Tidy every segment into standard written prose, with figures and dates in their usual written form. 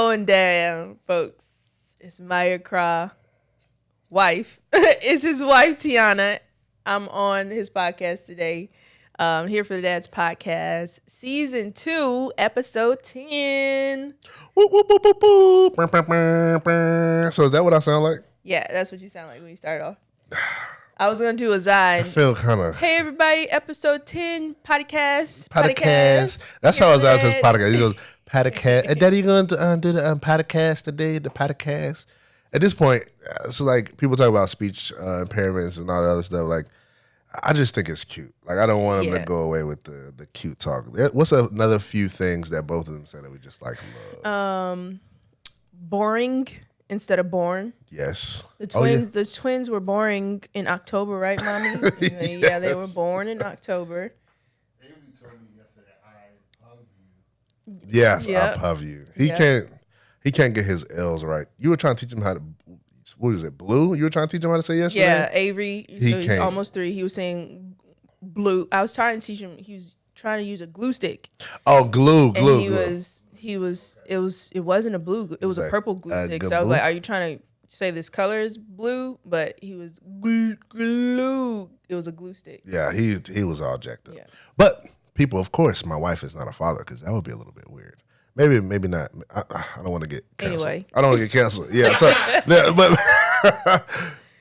going down, folks? It's Maya Craw, wife. It's his wife, Tiana. I'm on his podcast today. Here for the Dad's Podcast, Season 2, Episode 10. Whoop, whoop, whoop, whoop, whoop. So is that what I sound like? Yeah, that's what you sound like when you start off. I was going to do a Zine. I feel kind of... Hey, everybody, Episode 10, Podcast. That's how Zine says podcast. He goes, podcast. Daddy, you going to do the podcast today, the podcast? At this point, it's like people talk about speech impairments and all the other stuff. Like, I just think it's cute. Like, I don't want them to go away with the cute talk. What's another few things that both of them said that we just like love? Boring instead of born. Yes. The twins were boring in October, right, Mommy? Yeah, they were born in October. Amy told me yesterday, I love you. Yes, Yep. I love you. He can't get his L's right. You were trying to teach him how to, what was it, blue? You were trying to teach him how to say yesterday? Yeah, Avery. He's can't. almost 3. He was saying blue. I was trying to teach him. He was trying to use a glue stick. Oh, glue. It wasn't a blue. It was a purple glue stick. So I was like, "Are you trying to say this color is blue?" But he was glue. It was a glue stick. Yeah, he was all jacked up. Yeah. But people, of course, my wife is not a father because that would be a little bit weird. Maybe not. I don't want to get canceled. Anyway. I don't want to get canceled. Yeah, so but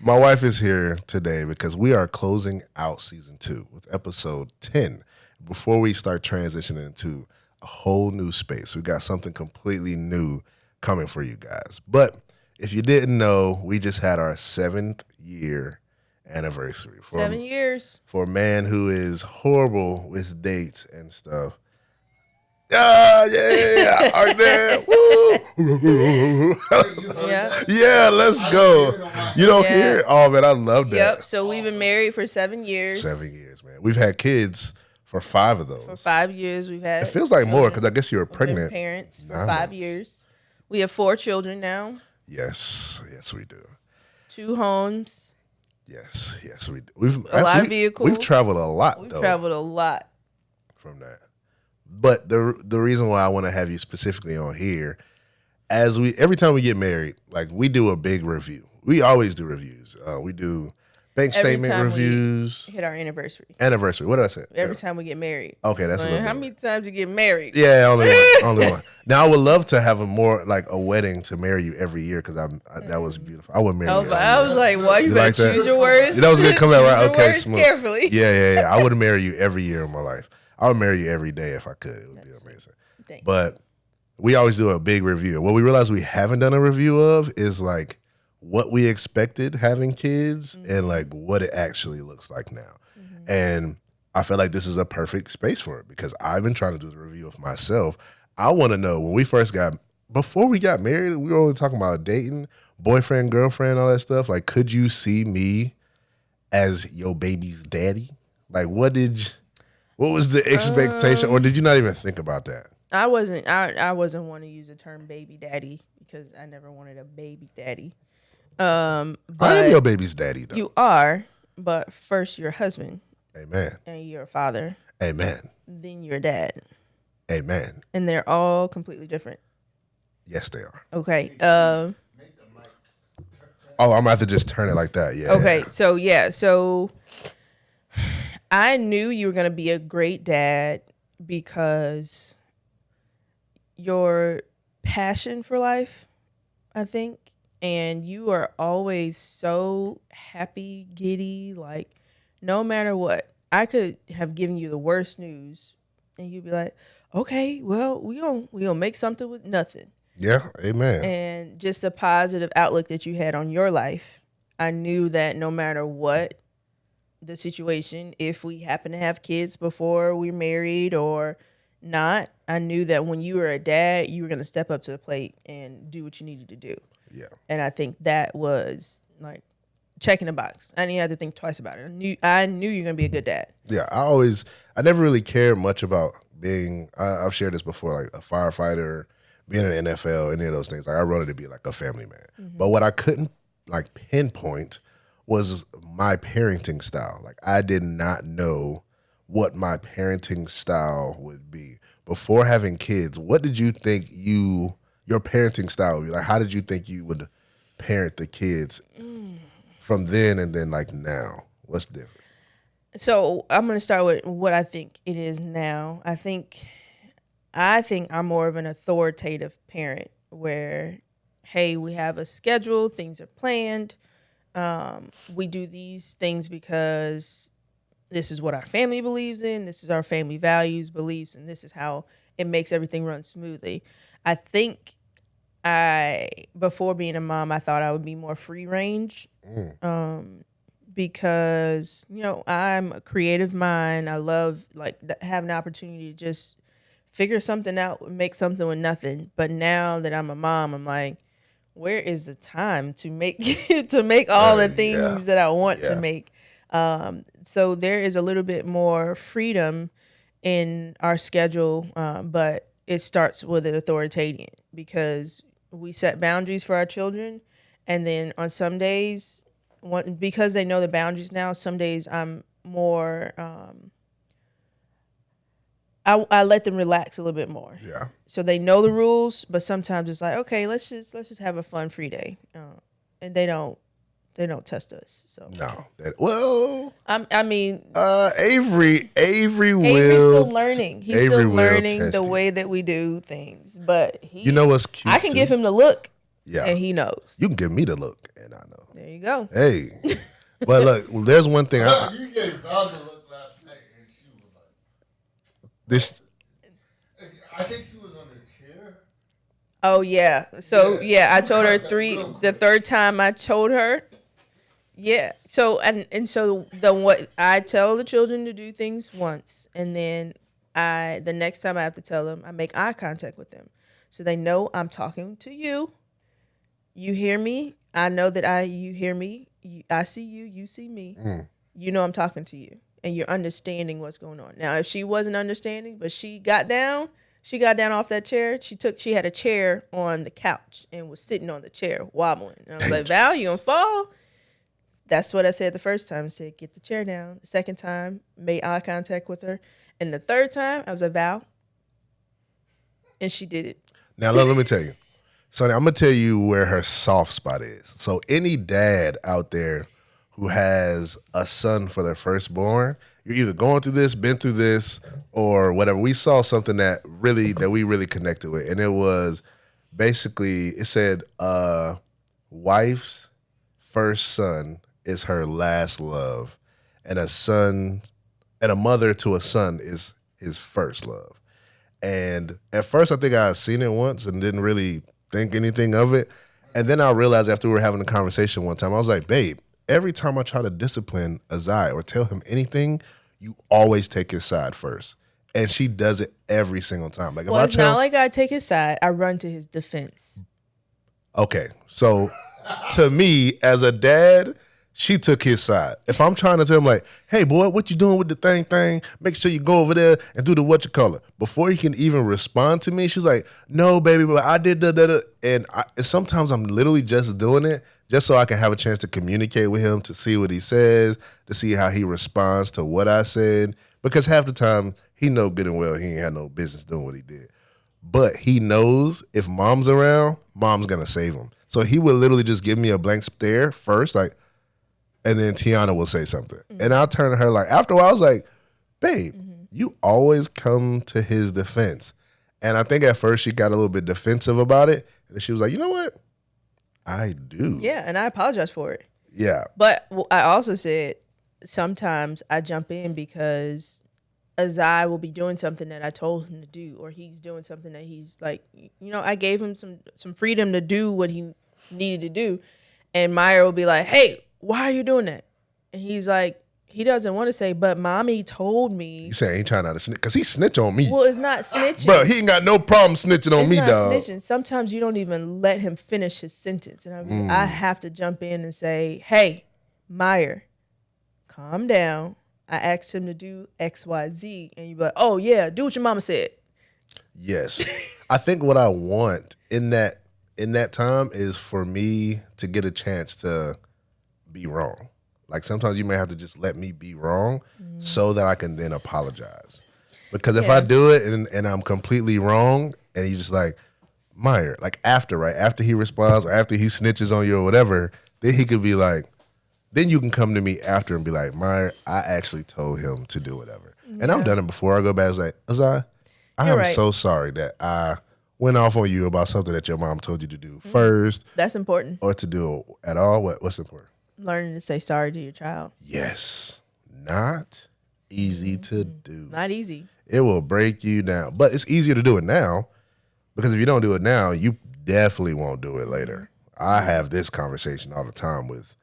my wife is here today because we are closing out season 2 with episode 10. Before we start transitioning into a whole new space, we got something completely new coming for you guys. But if you didn't know, we just had our 7th year anniversary. 7 years. For a man who is horrible with dates and stuff. Yeah, our dad. Woo. Yeah, let's go. You don't hear it? Oh, man, I love that. Yep. So we've been married for 7 years. 7 years, man. We've had kids for 5 of those. For 5 years, we've had. It feels like more because I guess you were pregnant. Been parents for 5 years. We have 4 children now. Yes, we do. 2 homes. Yes, we do. We've a lot of vehicles. We've traveled a lot. We've traveled a lot from that. But the reason why I want to have you specifically on here, every time we get married, like we do a big review. We always do reviews. We do bank statement reviews. We hit our anniversary. What did I say? Every time we get married. Okay, that's a little how many times you get married? Yeah, only one. Now I would love to have a wedding to marry you every year because that was beautiful. I would marry you. I was like, well, you better choose your words. That was gonna come out right. Okay, smooth. Carefully. Yeah. I would marry you every year of my life. I would marry you every day if I could. It would be amazing. But we always do a big review. What we realize we haven't done a review of is like what we expected having kids and like what it actually looks like now. Mm-hmm. And I feel like this is a perfect space for it because I've been trying to do the review of myself. I want to know before we got married, we were only talking about dating, boyfriend, girlfriend, all that stuff. Like, could you see me as your baby's daddy? Like, what was the expectation, or did you not even think about that? I wasn't want to use the term baby daddy because I never wanted a baby daddy. But I am your baby's daddy, though. You are, but first you're a husband. Amen. And you're a father. Amen. Then you're a dad. Amen. And they're all completely different. Yes, they are. Okay. I'm going to have to just turn it like that. Yeah. Okay. So I knew you were going to be a great dad because your passion for life, I think, and you are always so happy, giddy, like no matter what. I could have given you the worst news and you'd be like, okay, well, we gonna make something with nothing. Yeah, amen. And just the positive outlook that you had on your life. I knew that no matter what the situation, if we happen to have kids before we're married or not, I knew that when you were a dad, you were going to step up to the plate and do what you needed to do. Yeah. And I think that was like checking the box. I didn't have to think twice about it. I knew you were going to be a good dad. Yeah. I never really cared much about being, I've shared this before, like a firefighter, being in the NFL, any of those things. Like I wanted to be like a family man. Mm-hmm. But what I couldn't like pinpoint was my parenting style. Like I did not know what my parenting style would be. Before having kids, what did you think your parenting style would be? Like, how did you think you would parent the kids from then and then like now? What's different? So I'm going to start with what I think it is now. I think I'm more of an authoritative parent where, hey, we have a schedule, things are planned. We do these things because this is what our family believes in. This is our family values, beliefs, and this is how it makes everything run smoothly. I think before being a mom, I thought I would be more free range. Because, I'm a creative mind. I love having the opportunity to just figure something out, make something with nothing. But now that I'm a mom, I'm like, where is the time to make all the things that I want to make? So there is a little bit more freedom in our schedule, but it starts with an authoritarian because we set boundaries for our children. And then on some days, because they know the boundaries now, some days I'm more, I let them relax a little bit more. Yeah. So they know the rules, but sometimes it's like, okay, let's just have a fun free day. And they don't test us. So No. Avery Avery's will. still learning. He's Avery still will learning test the you. way that we do things. But You know what's cute? I can give him the look. Yeah. And he knows. You can give me the look, and I know. There you go. Hey, but look, there's one thing. You gave Val the look last night, and she was like, This I think she was on the chair. Oh yeah. So Yeah. I told her You cut that real the quick. third time I told her. Yeah. So so what I tell the children to do things once, and then the next time I have to tell them, I make eye contact with them, so they know I'm talking to you. You hear me. I know that you hear me. I see you. You see me. You know I'm talking to you, and you're understanding what's going on. Now, if she wasn't understanding, but she got down off that chair. She had a chair on the couch and was sitting on the chair wobbling. And I was like, Val, you gonna fall? That's what I said the first time. I said, get the chair down. The second time, made eye contact with her. And the third time, I was like, Val. And she did it. now let me tell you. So I'm gonna tell you where her soft spot is. So any dad out there who has a son for their firstborn, you're either going through this, been through this, or whatever. We saw something that we really connected with, and it was basically it said, wife's first son is her last love, and a mother to a son is his first love. And at first, I think I had seen it once and didn't really think anything of it. And then I realized after we were having a conversation one time, I was like, babe, every time I try to discipline Azai or tell him anything, you always take his side first. And she does it every single time. Like, Well, it's not like I take his side. I run to his defense. Okay, so to me, as a dad, she took his side. If I'm trying to tell him like, hey boy, what you doing with the thing? Make sure you go over there and do the whatchamacallit. Before he can even respond to me, she's like, no, baby, but I did da. And sometimes I'm literally just doing it just so I can have a chance to communicate with him, to see what he says, to see how he responds to what I said. Because half the time, he know good and well he ain't had no business doing what he did. But he knows if mom's around, mom's gonna save him. So he would literally just give me a blank stare first, like, and then Tiana will say something. Mm-hmm. And I'll turn to her like, after a while, I was like, babe, you always come to his defense. And I think at first she got a little bit defensive about it. And then she was like, you know what? I do. Yeah, and I apologize for it. Yeah. But I also said sometimes I jump in because Azai will be doing something that I told him to do, or he's doing something that he's like, I gave him some freedom to do what he needed to do. And Meyer will be like, hey, why are you doing that? And he's like, he doesn't want to say, but mommy told me. You saying he trying not to snitch? Because he snitch on me. Well, it's not snitching. Bro, he ain't got no problem snitching on me, dog. It's not snitching. Sometimes you don't even let him finish his sentence. And I have to jump in and say, hey, Meyer, calm down. I asked him to do X, Y, Z. And you be like, oh, yeah, do what your mama said. Yes. I think what I want in that time is for me to get a chance to be wrong. Like sometimes you may have to just let me be wrong so that I can then apologize. Because if I do it and I'm completely wrong and you just like, Meyer, like after, right? After he responds or after he snitches on you or whatever, then he could be like, then you can come to me after and be like, Meyer, I actually told him to do whatever. And I've done it before. I go back and say, Azai, I'm right. so sorry that I went off on you about something that your mom told you to do first. That's important. Or to do at all. What's important? Learning to say sorry to your child. Yes. Not easy to do. Not easy. It will break you down. But it's easier to do it now because if you don't do it now, you definitely won't do it later. I have this conversation all the time with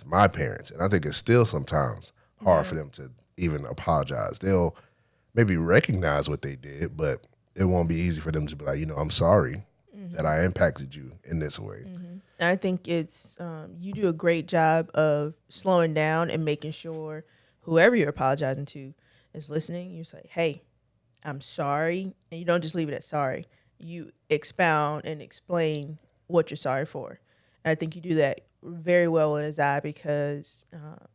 my parents, and I think it's still sometimes hard for them to even apologize. They'll maybe recognize what they did, but it won't be easy for them to be like, I'm sorry that I impacted you in this way. And I think it's you do a great job of slowing down and making sure whoever you're apologizing to is listening. You say, hey, I'm sorry. And you don't just leave it at sorry. You expound and explain what you're sorry for. And I think you do that very well with Azai because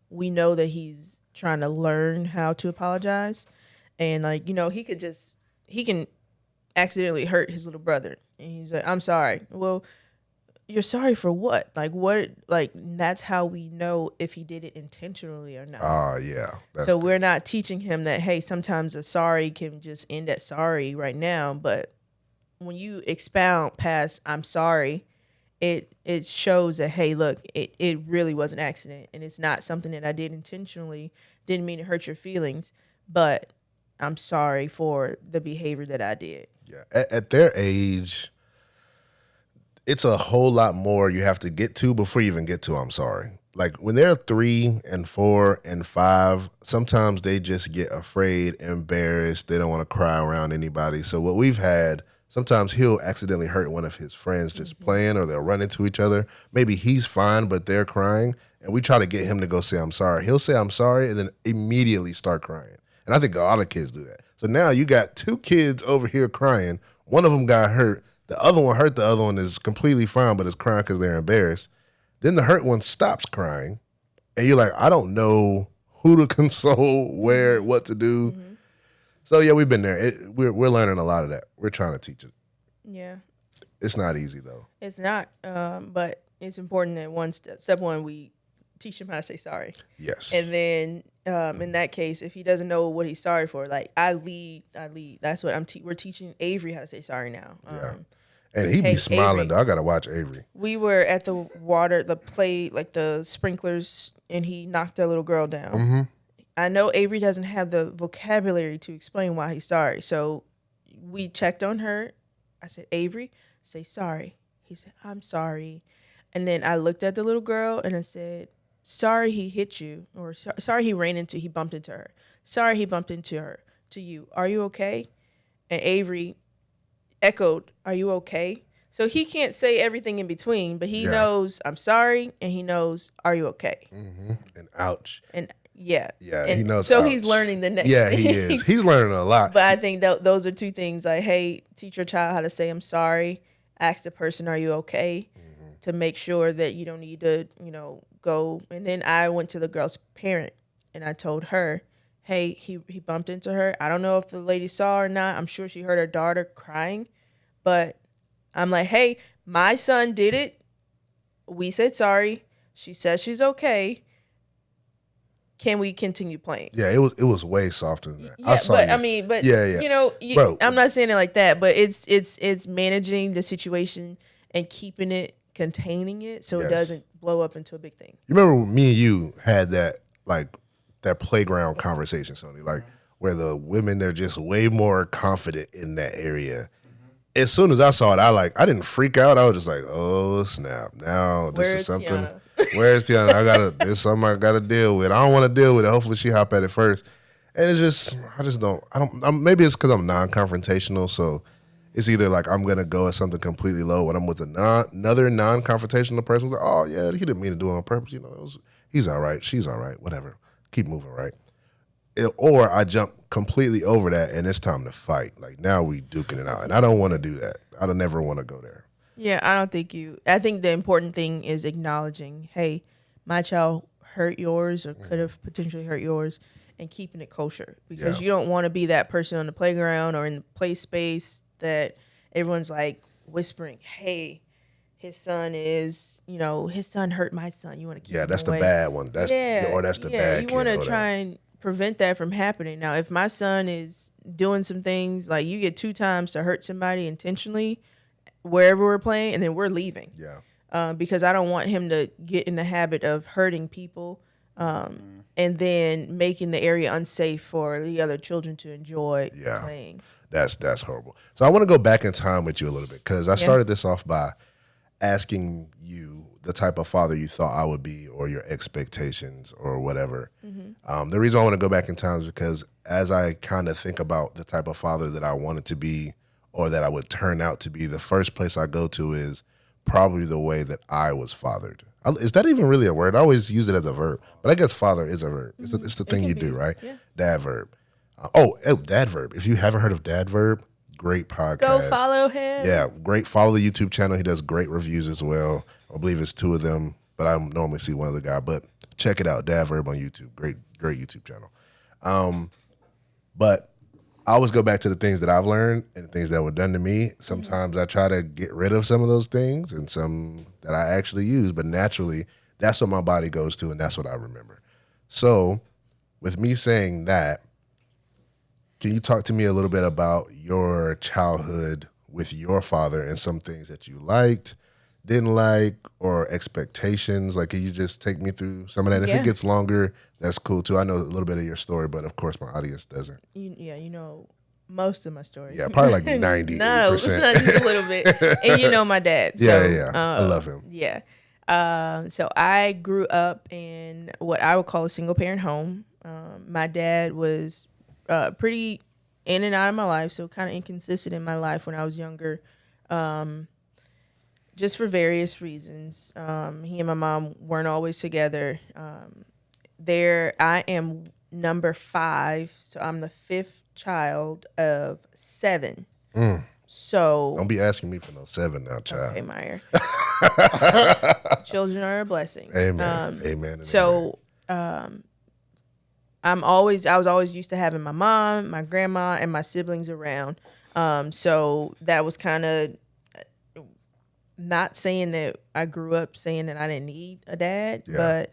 we know that he's trying to learn how to apologize. And he can accidentally hurt his little brother. And he's like, I'm sorry. Well, you're sorry for what? That's how we know if he did it intentionally or not. Yeah. So we're not teaching him that, hey, sometimes a sorry can just end at sorry right now. But when you expound past I'm sorry, it shows that, hey, look, it really was an accident. And it's not something that I did intentionally. Didn't mean to hurt your feelings. But I'm sorry for the behavior that I did. Yeah. At their age, it's a whole lot more you have to get to before you even get to I'm sorry. Like when they're 3 and 4 and 5, sometimes they just get afraid, embarrassed. They don't want to cry around anybody. So what we've had, sometimes he'll accidentally hurt one of his friends just playing, or they'll run into each other. Maybe he's fine, but they're crying. And we try to get him to go say I'm sorry. He'll say I'm sorry and then immediately start crying. And I think a lot of kids do that. So now you got 2 kids over here crying. One of them got hurt. The other one hurt. The other one is completely fine, but is crying because they're embarrassed. Then the hurt one stops crying, and you're like, I don't know who to console, where, what to do. So yeah, we've been there. We're learning a lot of that. We're trying to teach it. Yeah, it's not easy though. It's not, but it's important that step one, we teach him how to say sorry. Yes, and then in that case, if he doesn't know what he's sorry for, like I lead. That's what we're teaching Avery how to say sorry now. Yeah. And he be smiling, Avery, though. I got to watch Avery. We were at the the sprinklers, and he knocked that little girl down. I know Avery doesn't have the vocabulary to explain why he's sorry. So we checked on her. I said, Avery, say sorry. He said, I'm sorry. And then I looked at the little girl, and I said, sorry he hit you, or sorry he bumped into her. Sorry he bumped into you. Are you okay? And Avery echoed, are you okay? So he can't say everything in between, but he knows I'm sorry, and he knows, are you okay? And ouch. And and he knows. So ouch. He's learning the next. Yeah, he is. He's learning a lot. But I think those are 2 things. Like, hey, teach your child how to say I'm sorry. Ask the person, are you okay? To make sure that you don't need to, go. And then I went to the girl's parent, and I told her, hey, he bumped into her. I don't know if the lady saw or not. I'm sure she heard her daughter crying. But I'm like, hey, my son did it. We said sorry. She says she's okay. Can we continue playing? Yeah, it was way softer than that. Yeah, I saw you. I'm not saying it like that, but it's managing the situation and keeping it, containing it, so it doesn't blow up into a big thing. You remember me and you had that playground conversation, Sony, where the women, they're just way more confident in that area. As soon as I saw it, I didn't freak out. I was just like, oh snap! Now this is something. Tiana? Where's Tiana? This is something I gotta deal with. I don't want to deal with it. Hopefully she hop at it first. And it's just, maybe it's because I'm non-confrontational. So it's either like I'm gonna go at something completely low when I'm with another non-confrontational person. Like, oh yeah, he didn't mean to do it on purpose. He's all right. She's all right. Whatever. Keep moving, right? Or I jump completely over that, and it's time to fight. Like now we duking it out, and I don't want to do that. I don't never want to go there. Yeah, I think the important thing is acknowledging, hey, my child hurt yours or could have potentially hurt yours, and keeping it kosher, because you don't want to be that person on the playground or in the play space that everyone's like, whispering, hey, his son hurt my son. You want to keep Yeah, him that's the away. bad one. That's the bad You kid. want to or try that. and prevent that from happening. Now, if my son is doing some things, like you get 2 times to hurt somebody intentionally wherever we're playing, and then we're leaving. Yeah. Because I don't want him to get in the habit of hurting people, and then making the area unsafe for the other children to enjoy playing. That's horrible. So I want to go back in time with you a little bit, because I started this off by asking you the type of father you thought I would be, or your expectations, or whatever. The reason I want to go back in time is because as I kind of think about the type of father that I wanted to be, or that I would turn out to be, the first place I go to is probably the way that I was fathered. Is that even really a word? I always use it as a verb, but I guess father is a verb. It's the thing you do, right? Yeah. Dad verb. Dad verb. If you haven't heard of Dad verb, great podcast. Go follow him. Yeah, great. Follow the YouTube channel. He does great reviews as well. I believe it's 2 of them, but I normally see one other guy. But check it out, Dad verb on YouTube. Great YouTube channel. But I always go back to the things that I've learned and the things that were done to me. Sometimes I try to get rid of some of those things, and some that I actually use, but naturally, that's what my body goes to, and that's what I remember. So with me saying that, can you talk to me a little bit about your childhood with your father and some things that you liked, didn't like, or expectations? Like, can you just take me through some of that? And if it gets longer, that's cool too. I know a little bit of your story, but of course my audience doesn't. You know most of my story. Yeah, probably like 98%. No, just a little bit. And you know my dad. So, I love him. Yeah. So I grew up in what I would call a single parent home. My dad was pretty in and out of my life, so kind of inconsistent in my life when I was younger, just for various reasons. He and my mom weren't always together. I am number 5, so I'm the 5th child of 7. So don't be asking me for no 7 now, child. Okay, Meyer. Children are a blessing. Amen. Amen. So I was always used to having my mom, my grandma, and my siblings around. So that was kind of not saying that I grew up saying that I didn't need a dad, but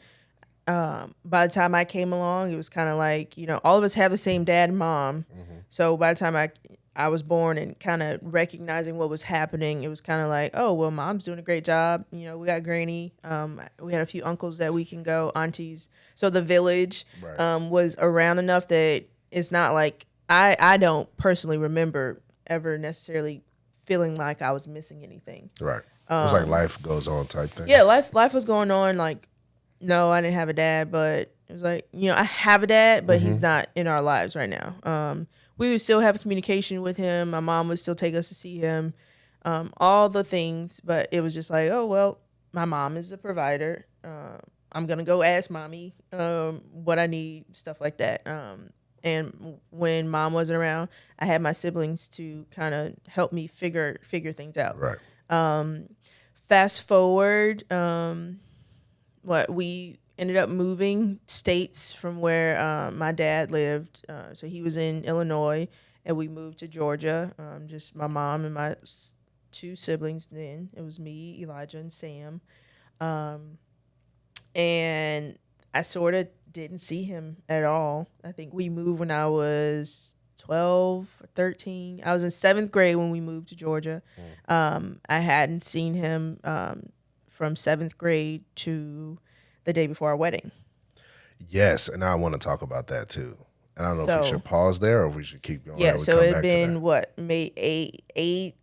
by the time I came along, it was kind of like, all of us have the same dad and mom. So by the time I was born and kind of recognizing what was happening, it was kind of like, oh, well, mom's doing a great job. We got granny. We had a few uncles that we can go, aunties. So the village was around enough that it's not like I don't personally remember ever necessarily feeling like I was missing anything. Right. It was like life goes on type thing. Yeah, life was going on. Like, no, I didn't have a dad, but it was like, I have a dad, but he's not in our lives right now. We would still have communication with him. My mom would still take us to see him, all the things. But it was just like, oh, well, my mom is a provider. I'm going to go ask mommy what I need, stuff like that. And when mom wasn't around, I had my siblings to kind of help me figure things out. Right. Fast forward, we ended up moving states from where my dad lived. So he was in Illinois, and we moved to Georgia. Just my mom and my 2 siblings then. It was me, Elijah, and Sam. And I sort of didn't see him at all. I think we moved when I was 12 or 13. I was in 7th grade when we moved to Georgia. I hadn't seen him from 7th grade to the day before our wedding. Yes, and I want to talk about that too. And I don't know if we should pause there or if we should keep going. Yeah, so it had been maybe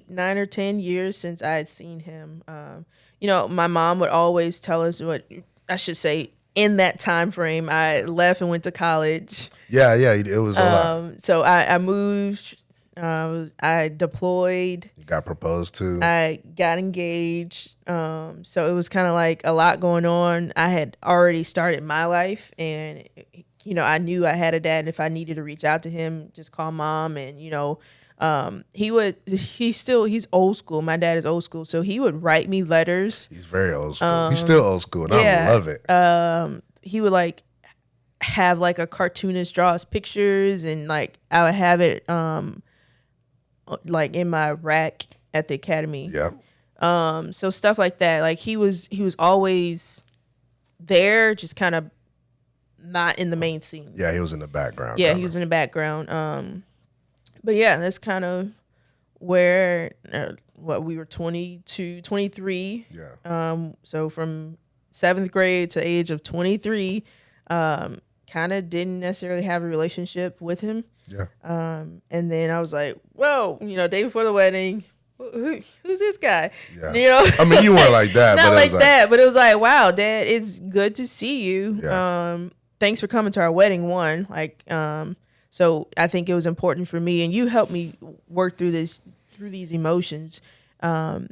9 or 10 years since I had seen him. My mom would always tell us in that time frame, I left and went to college. Yeah, it was a lot. So I moved. I deployed. You got proposed to. I got engaged. So it was kind of like a lot going on. I had already started my life, and I knew I had a dad. And if I needed to reach out to him, just call mom. And he's old school. My dad is old school, so he would write me letters. He's very old school. He's still old school, and I love it. He would have like a cartoonist draw us pictures, and like I would have it like in my rack at the academy. Yeah. So stuff like that. Like he was always there, just kind of not in the main scene. Yeah, he was in the background. Yeah, he was in the background. But yeah, that's kind of where what we were 22, 23. Yeah. So from 7th grade to the age of 23, kind of didn't necessarily have a relationship with him. Yeah. And then I was like, whoa, day before the wedding, who's this guy? Yeah. I mean, you weren't like that. Not but like that, but it was like, wow, Dad, it's good to see you. Yeah. Thanks for coming to our wedding, one. So I think it was important for me, and you helped me work through these emotions, because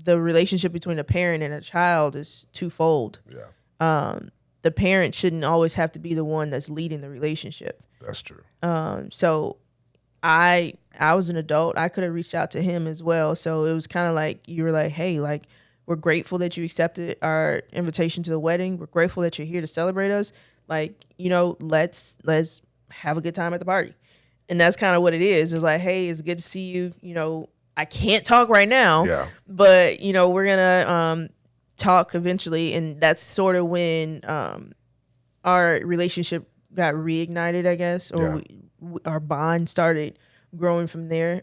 the relationship between a parent and a child is twofold. Yeah. The parent shouldn't always have to be the one that's leading the relationship. That's true. So I was an adult. I could have reached out to him as well. So it was kind of like you were like, hey, like, we're grateful that you accepted our invitation to the wedding. We're grateful that you're here to celebrate us. Like, let's have a good time at the party. And that's kind of what it is. It's like, hey, it's good to see you. I can't talk right now, yeah. but we're gonna talk eventually. And that's sort of when our relationship got reignited, I guess, or our bond started growing from there.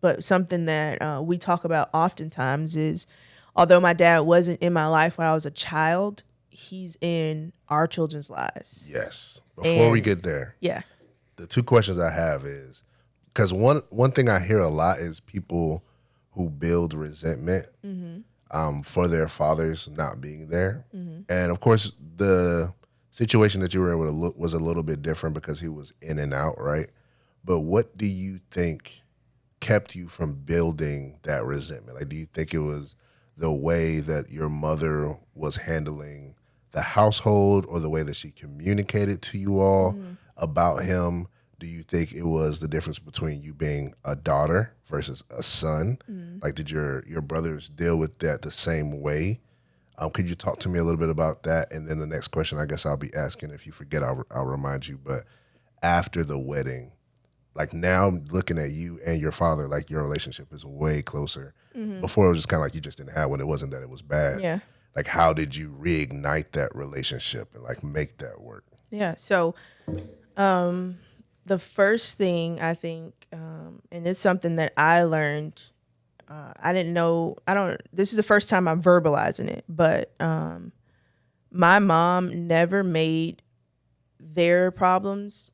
But something that we talk about oftentimes is, although my dad wasn't in my life when I was a child, he's in our children's lives. Yes. Before we get there, yeah, the two questions I have is, because one thing I hear a lot is people who build resentment for their fathers not being there. And of course, the situation that you were able to look was a little bit different because he was in and out, right? But what do you think kept you from building that resentment? Like, do you think it was the way that your mother was handling the household, or the way that she communicated to you all about him? Do you think it was the difference between you being a daughter versus a son? Like, did your brothers deal with that the same way? Could you talk to me a little bit about that? And then the next question, I guess I'll be asking, if you forget, I'll remind you. But after the wedding, like, now looking at you and your father, like, your relationship is way closer. Before it was just kind of like you just didn't have one. It wasn't that it was bad. Yeah. Like, how did you reignite that relationship and like make that work? Yeah. So, the first thing I think, and it's something that I learned, I didn't know, this is the first time I'm verbalizing it, but my mom never made their problems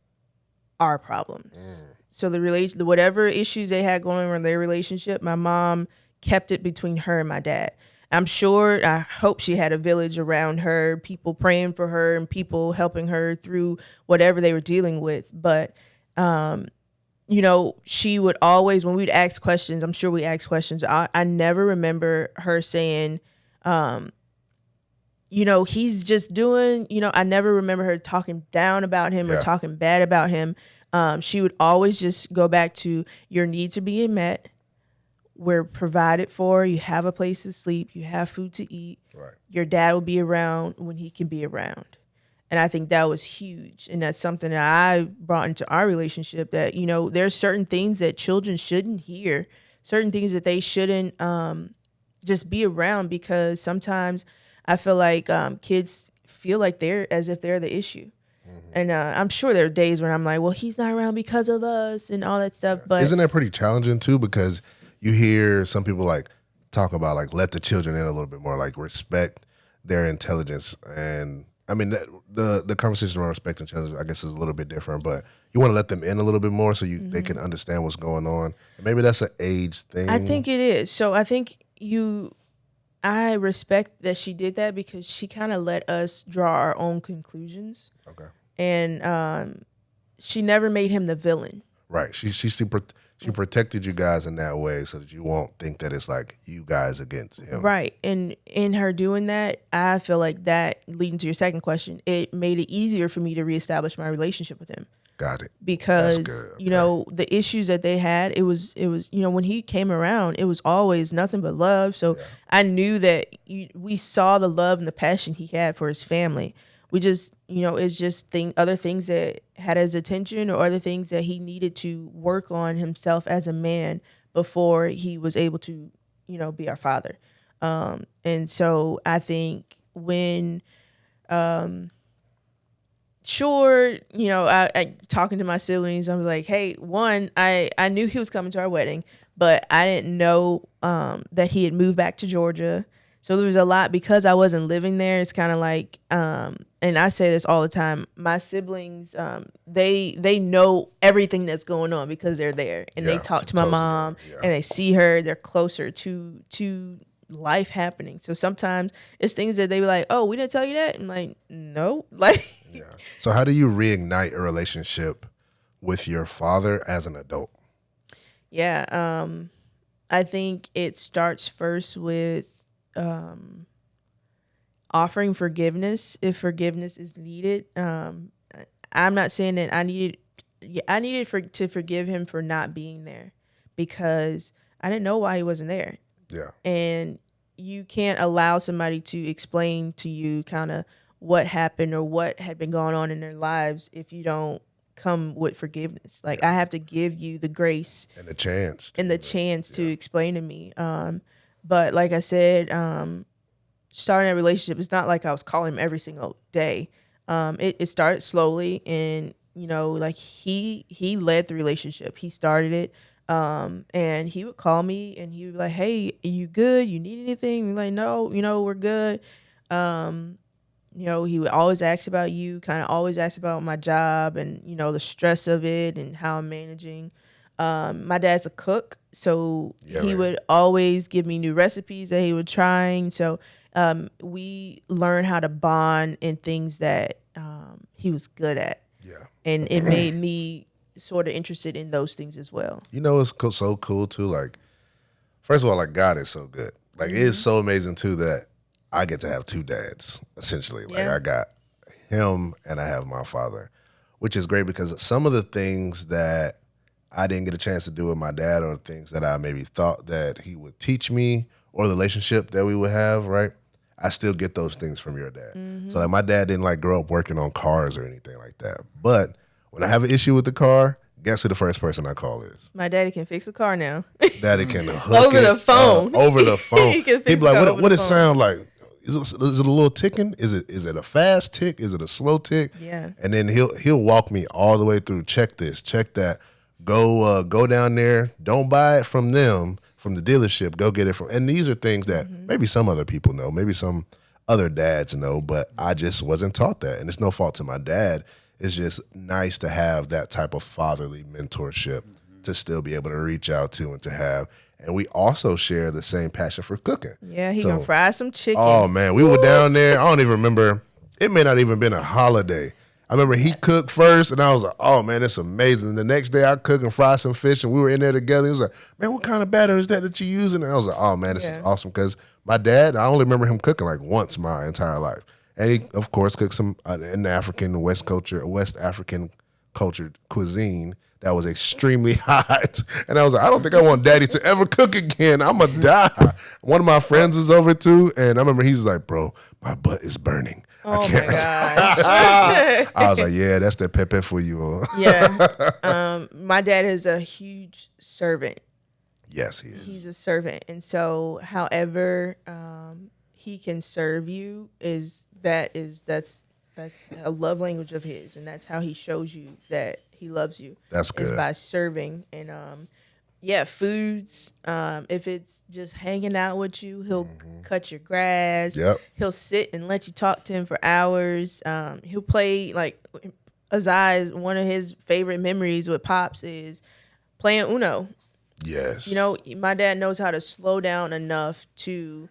our problems. So whatever issues they had going on in their relationship, my mom kept it between her and my dad. I hope she had a village around her, people praying for her and people helping her through whatever they were dealing with. But, she would always, when we'd ask questions, I'm sure we asked questions. I never remember her saying, he's just doing, I never remember her talking down about him or talking bad about him. She would always just go back to, your needs are being met. We're provided for. You have a place to sleep. You have food to eat. Right. Your dad will be around when he can be around. And I think that was huge. And that's something that I brought into our relationship, that, there's certain things that children shouldn't hear, certain things that they shouldn't just be around, because sometimes I feel like kids feel like they're as if they're the issue. And I'm sure there are days when I'm like, well, he's not around because of us and all that stuff. But isn't that pretty challenging too? Because you hear some people like talk about like, let the children in a little bit more, like respect their intelligence. And I mean, the conversation around respect and intelligence, I guess, is a little bit different, but you want to let them in a little bit more so they can understand what's going on. And maybe that's an age thing. I think it is. So I think I respect that she did that, because she kind of let us draw our own conclusions. Okay. And she never made him the villain. Right. She protected you guys in that way so that you won't think that it's like you guys against him. Right. And in her doing that, I feel like that, leading to your second question, it made it easier for me to reestablish my relationship with him. Got it. Because, Okay. The issues that they had, it was, when he came around, it was always nothing but love. So I knew that we saw the love and the passion he had for his family. we just, it's just other things that had his attention or other things that he needed to work on himself as a man before he was able to, be our father. And so I think when, sure, I talking to my siblings, I was like, hey, one, I knew he was coming to our wedding, but I didn't know that he had moved back to Georgia. So there was a lot because I wasn't living there. It's kind of like, and I say this all the time, my siblings, they know everything that's going on because they're there, and they talk to my mom, and they see her. They're closer to life happening. So sometimes it's things that they be like, oh, we didn't tell you that. I'm like, no. Like, yeah. So how do you reignite a relationship with your father as an adult? Yeah. I think it starts first with offering forgiveness if forgiveness is needed. I'm not saying that I needed to forgive him for not being there because I didn't know why he wasn't there. Yeah. And you can't allow somebody to explain to you kind of what happened or what had been going on in their lives if you don't come with forgiveness. Like, I have to give you the grace and the chance to explain to me. But like I said, starting a relationship, it's not like I was calling him every single day. It started slowly, and like he led the relationship. He started it. And he would call me and he would be like, hey, you good? You need anything? I'm like, no, we're good. He would always ask about you, kind of always ask about my job and, the stress of it and how I'm managing. My dad's a cook, so he would always give me new recipes that he was trying. So we learned how to bond in things that he was good at. Yeah. And it made me sort of interested in those things as well. It's so cool too. Like, first of all, like, God is so good. Like, it is so amazing too that I get to have two dads essentially. Like, I got him and I have my father, which is great because some of the things that I didn't get a chance to do with my dad or things that I maybe thought that he would teach me or the relationship that we would have, right? I still get those things from your dad. Mm-hmm. So like, my dad didn't like grow up working on cars or anything like that. But when I have an issue with the car, guess who the first person I call is? My daddy can fix a car now. Daddy can hook over the phone. Over the phone. He'd be like, what it sound like? Is it a little ticking? Is it a fast tick? Is it a slow tick? Yeah. And then he'll walk me all the way through. Check this, check that. Go down there. Don't buy it from them, from the dealership. Go get it from. And these are things that maybe some other people know, maybe some other dads know, but I just wasn't taught that. And it's no fault to my dad. It's just nice to have that type of fatherly mentorship to still be able to reach out to and to have. And we also share the same passion for cooking. Yeah, he gonna fry some chicken. Oh, man. We were down there. I don't even remember. It may not even been a holiday. I remember he cooked first, and I was like, oh, man, it's amazing. And the next day I cooked and fried some fish, and we were in there together. He was like, man, what kind of batter is that you're using? And I was like, oh, man, this is awesome. Because my dad, I only remember him cooking like once my entire life. And he, of course, cooked some in African, West African cultured cuisine that was extremely hot. And I was like, I don't think I want daddy to ever cook again. I'm going to die. One of my friends was over too. And I remember he's like, bro, my butt is burning. Oh, my gosh. I was like, yeah, that's the pepe for you. Yeah. My dad is a huge servant. Yes, he is. He's a servant. And so, however he can serve you that's a love language of his, and that's how he shows you that he loves you. That's good. Is by serving. And foods. If it's just hanging out with you, he'll cut your grass. Yep. He'll sit and let you talk to him for hours. He'll play, like, Azai's, one of his favorite memories with Pops is playing Uno. Yes. My dad knows how to slow down enough to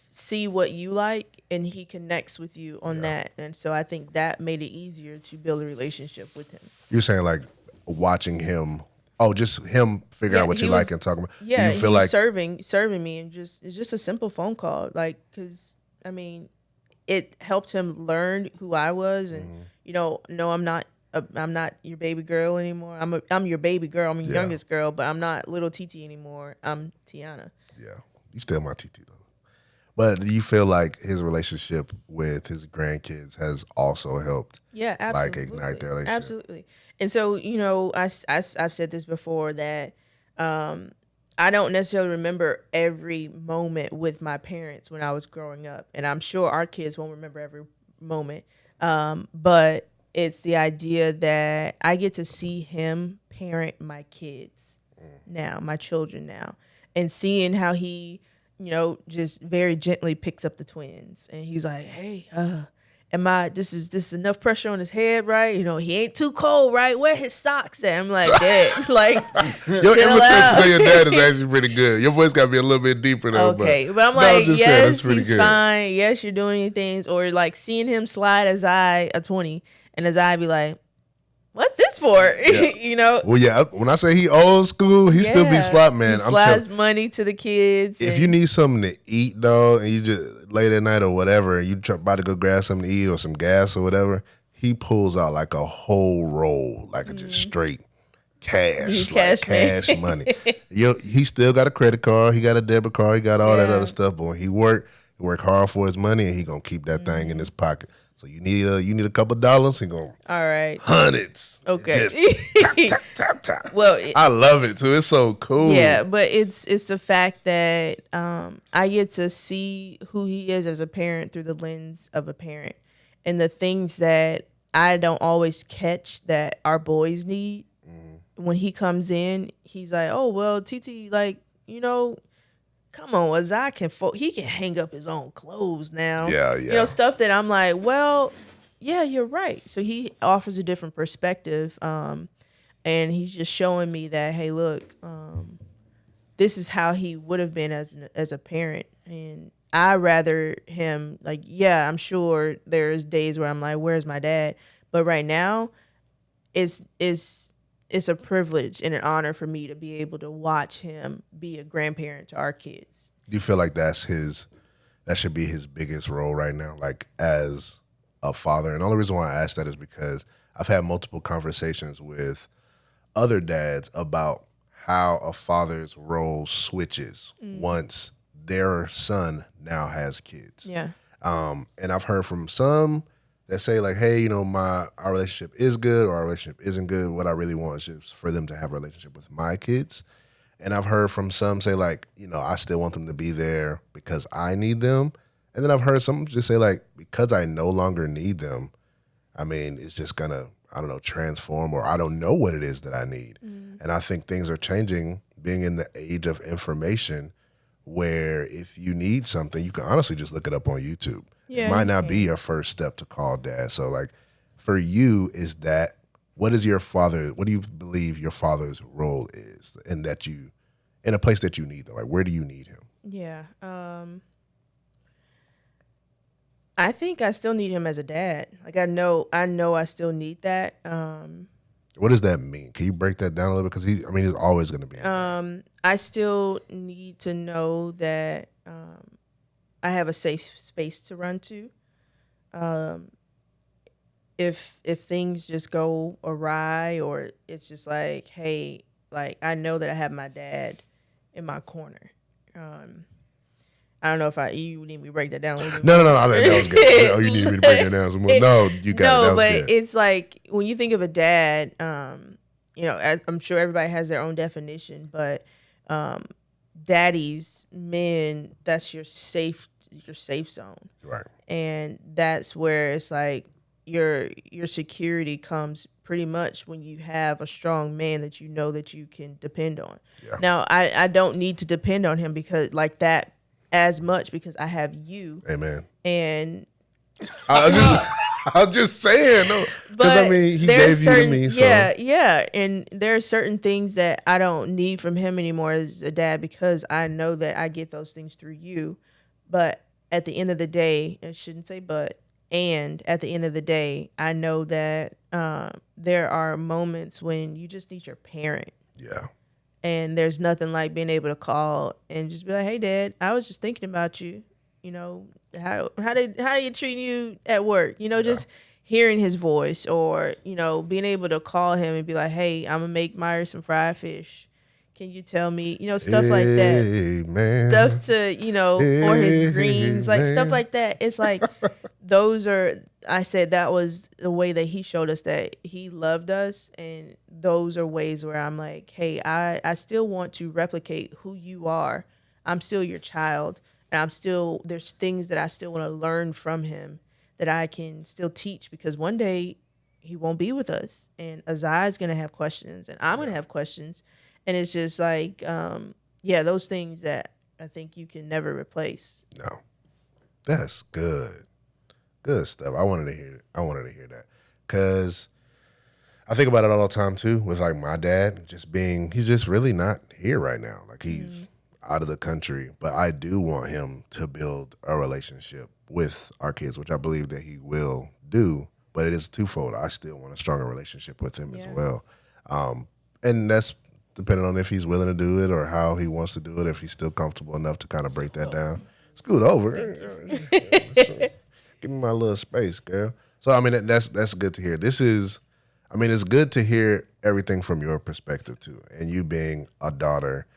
see what you like, and he connects with you on that. And so I think that made it easier to build a relationship with him. You're saying, like, watching him, just him figure out what you like and talking about. Yeah, you feel like serving me, and it's just a simple phone call, like, because I mean, it helped him learn who I was, and no, I'm not your baby girl anymore. I'm your baby girl. I'm your youngest girl, but I'm not little TT anymore. I'm Tiana. Yeah, you still my TT though. But do you feel like his relationship with his grandkids has also helped, Yeah, like, absolutely. ignite their relationship? Absolutely. And so, I've said this before that I don't necessarily remember every moment with my parents when I was growing up. And I'm sure our kids won't remember every moment. But it's the idea that I get to see him parent my kids now, my children now, and seeing how he, just very gently picks up the twins. And he's like, hey, this is enough pressure on his head, right? He ain't too cold, right? Where his socks at? I'm like, Dad, like, Your chill imitation out. of your dad is actually pretty good. Your voice got to be a little bit deeper though. Okay, but I'm no, like, just saying, yes, that's pretty he's good. fine. Yes, you're doing your things, or like seeing him slide a 20, and his eye be like, what's this for? Yeah. Well, yeah. When I say he old school, he still be slot man. He I'm slides money to the kids. if you need something to eat, though, and you just late at night or whatever, and you about to go grab something to eat or some gas or whatever, he pulls out like a whole roll, like a just straight cash, like cash money. He still got a credit card, he got a debit card, he got all that other stuff. But when he work hard for his money, and he gonna keep that thing in his pocket. So you need a couple dollars, he gonna all right hundreds. Okay. Just tap. Well, I love it too. It's so cool. Yeah, but it's the fact that I get to see who he is as a parent through the lens of a parent, and the things that I don't always catch that our boys need. When he comes in, he's like, "Oh well, TT, like come on, Azai he can hang up his own clothes now." Yeah. Stuff that I'm like, well, yeah, you're right. So he offers a different perspective. And he's just showing me that, hey, look, this is how he would have been as a parent. And I rather him, like, yeah, I'm sure there's days where I'm like, where's my dad? But right now, it's a privilege and an honor for me to be able to watch him be a grandparent to our kids. Do you feel like that should be his biggest role right now, like as a father? And the only reason why I ask that is because I've had multiple conversations with other dads about how a father's role switches once their son now has kids. Yeah. And I've heard from some that say like, hey, our relationship is good or our relationship isn't good. What I really want is just for them to have a relationship with my kids. And I've heard from some say like, I still want them to be there because I need them. And then I've heard some just say like, because I no longer need them, I mean, it's just gonna, I don't know, transform, or I don't know what it is that I need. And I think things are changing, being in the age of information, where if you need something, you can honestly just look it up on YouTube. Yeah, it might not be your first step to call dad. So like for you, what do you believe your father's role is in a place that you need them? Like, where do you need him? Yeah. I think I still need him as a dad. Like I know I still need that. What does that mean? Can you break that down a little bit? Because he's always going to be. I still need to know that I have a safe space to run to. If things just go awry, or it's just like, hey, like I know that I have my dad in my corner. I don't know if you need me to break that down a little bit. No, that was good. Oh, you need me to break that down some more. No, you got it. That was but good. It's like when you think of a dad, I'm sure everybody has their own definition, but daddies, men, that's your safe zone. Right. And that's where it's like your security comes pretty much when you have a strong man that you know that you can depend on. Yeah. Now, I don't need to depend on him because like that as much because I have you. Amen. And I'm just saying, no, because he gave you to me. So. Yeah, and there are certain things that I don't need from him anymore as a dad because I know that I get those things through you. But at the end of the day, I shouldn't say but, and at the end of the day, I know that there are moments when you just need your parent. Yeah. And there's nothing like being able to call and just be like, "Hey, Dad, I was just thinking about you. How you treating you at work? Just hearing his voice, or being able to call him and be like, "Hey, I'm gonna make Myra some fried fish. Can you tell me, stuff like that. Amen. Stuff to, for his greens, like stuff Amen. like that. It's like those are, I said that was the way that he showed us that he loved us. And those are ways where I'm like, hey, I still want to replicate who you are. I'm still your child. And there's things that I still want to learn from him that I can still teach, because one day he won't be with us. And Azai is going to have questions and I'm going to have questions. And it's just like, those things that I think you can never replace. No, that's good. Good stuff. I wanted to hear it. I wanted to hear that because I think about it all the time too. With like my dad, he's just really not here right now. Like he's out of the country. But I do want him to build a relationship with our kids, which I believe that he will do. But it is twofold. I still want a stronger relationship with him as well, and that's depending on if he's willing to do it or how he wants to do it, if he's still comfortable enough to kind of break that down. Scoot over. Give me my little space, girl. So, I mean, that's good to hear. It's good to hear everything from your perspective, too. And you being a daughter,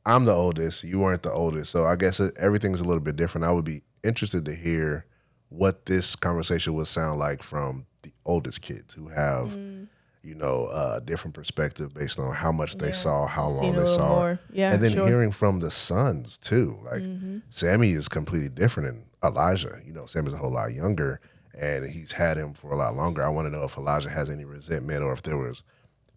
I'm the oldest. You weren't the oldest. So, I guess everything's a little bit different. I would be interested to hear what this conversation would sound like from the oldest kids who have a different perspective based on how much they saw, how long they saw. More. Yeah, and then hearing from the sons too. Like Sammy is completely different than Elijah. Sammy's a whole lot younger and he's had him for a lot longer. I want to know if Elijah has any resentment or if there was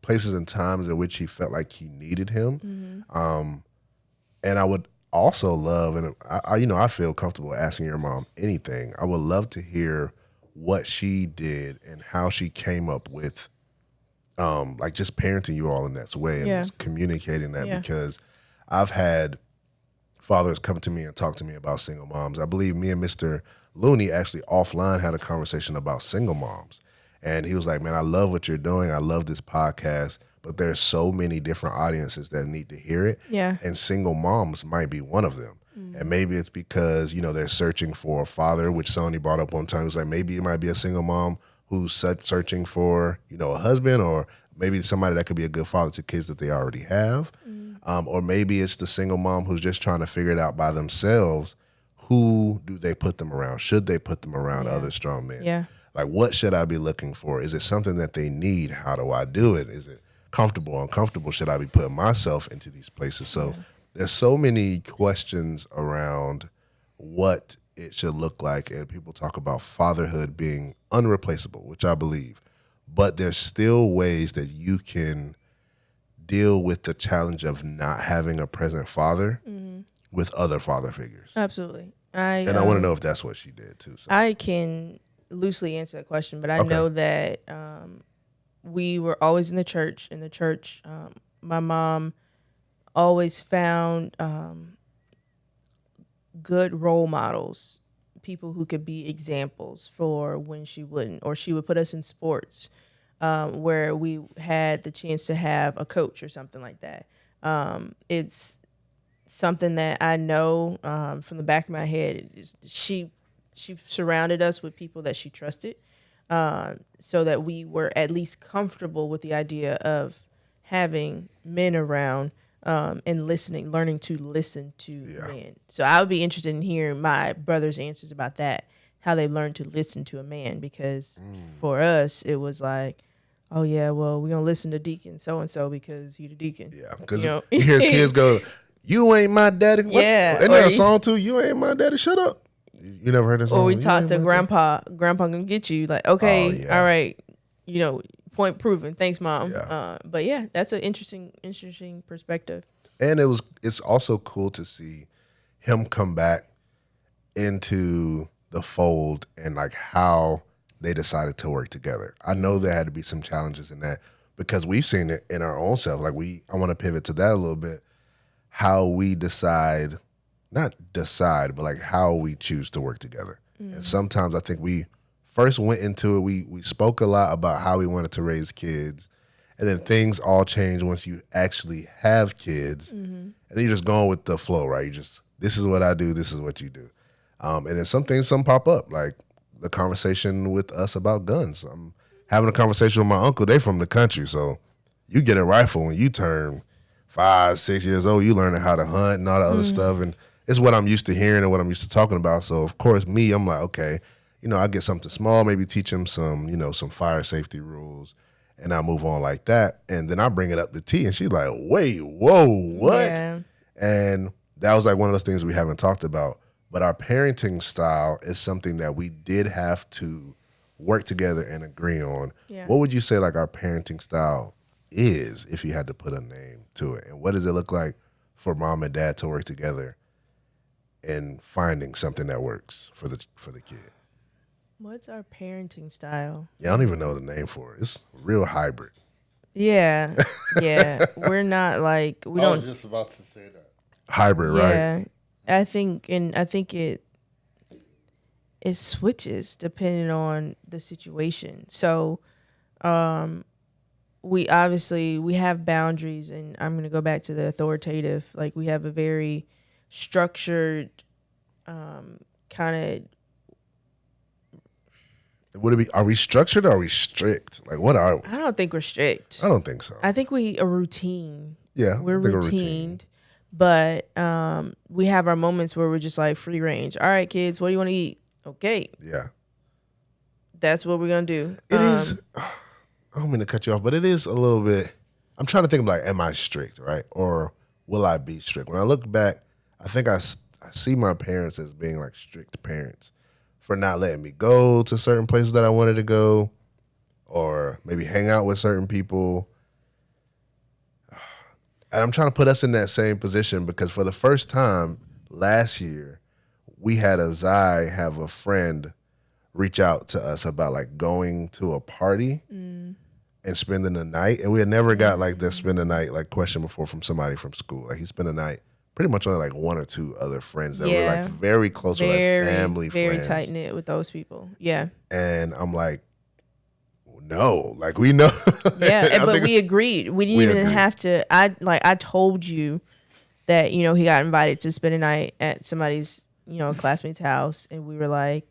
places and times in which he felt like he needed him. And I would also love, and I feel comfortable asking your mom anything. I would love to hear what she did and how she came up with like just parenting you all in that way and just communicating that, because I've had fathers come to me and talk to me about single moms. I believe me and Mr. Looney actually offline had a conversation about single moms. And he was like, man, I love what you're doing. I love this podcast, but there's so many different audiences that need to hear it. Yeah. And single moms might be one of them. And maybe it's because, they're searching for a father, which Sony brought up one time. He was like, maybe it might be a single mom who's searching for, a husband, or maybe somebody that could be a good father to kids that they already have. Or maybe it's the single mom who's just trying to figure it out by themselves. Who do they put them around? Should they put them around other strong men? Yeah. Like, what should I be looking for? Is it something that they need? How do I do it? Is it comfortable, uncomfortable? Should I be putting myself into these places? So there's so many questions around what it should look like, and people talk about fatherhood being unreplaceable, which I believe, but there's still ways that you can deal with the challenge of not having a present father with other father figures. Absolutely. I want to know if that's what she did too. So. I can loosely answer that question, but I know that we were always in the church. My mom always found good role models, people who could be examples for when she wouldn't, or she would put us in sports where we had the chance to have a coach or something like that. It's something that I know from the back of my head. She surrounded us with people that she trusted, so that we were at least comfortable with the idea of having men around and learning to listen to men. So I would be interested in hearing my brother's answers about that, how they learned to listen to a man, because for us, it was like, oh yeah, well, we're going to listen to Deacon so-and-so because he's the deacon. Yeah, because you hear kids go, you ain't my daddy. What? Yeah. Isn't there a song too? You ain't my daddy, shut up. You never heard that song? Or we talked to grandpa. Daddy? Grandpa gonna get you. Like, okay, all right. Point proven. Thanks, Mom. Yeah. But yeah, that's an interesting perspective. And it's also cool to see him come back into the fold and like how they decided to work together. I know there had to be some challenges in that because we've seen it in our own self. Like I want to pivot to that a little bit. How we not decide, but like how we choose to work together. And sometimes I think we first went into it, we spoke a lot about how we wanted to raise kids, and then things all change once you actually have kids, and then you're just going with the flow, right? This is what I do, this is what you do. And then some pop up, like the conversation with us about guns. I'm having a conversation with my uncle, they from the country, so you get a rifle when you turn 5, 6 years old, you learning how to hunt and all that other stuff. And it's what I'm used to hearing and what I'm used to talking about. So of course I'm like, okay, I get something small, maybe teach him some, some fire safety rules, and I move on like that. And then I bring it up to T, and she's like, wait, whoa, what? Yeah. And that was like one of those things we haven't talked about. But our parenting style is something that we did have to work together and agree on. Yeah. What would you say like our parenting style is, if you had to put a name to it? And what does it look like for mom and dad to work together in finding something that works for the kid? What's our parenting style? Yeah, I don't even know the name for it. It's real hybrid. Yeah. Yeah. We're not like, we I don't. was just about to say that. Hybrid, right? Yeah. I think it switches depending on the situation. So, we have boundaries, and I'm going to go back to the authoritative. Like, we have a very structured, kind of. Would it be? Are we structured or are we strict? Like, what are we? I don't think we're strict. I don't think so. I think we are routine. Yeah, We're routined, but we have our moments where we're just like free range. All right, kids, what do you want to eat? Okay, Yeah, that's what we're gonna do. it is. I don't mean to cut you off, but it is a little bit. I'm trying to think of like, am I strict, right? Or will I be strict? When I look back, I think I see my parents as being like strict parents for not letting me go to certain places that I wanted to go, or maybe hang out with certain people. And I'm trying to put us in that same position because for the first time last year, we had Zai have a friend reach out to us about like going to a party and spending the night. And we had never got like the spend the night like question before from somebody from school. Like he spent the night pretty much only like one or two other friends that were like very close with like family very friends. tight knit with those people. Yeah. And I'm like, no, like we know. Yeah, but we agreed. We didn't even have to. I told you that he got invited to spend a night at somebody's classmate's house, and we were like,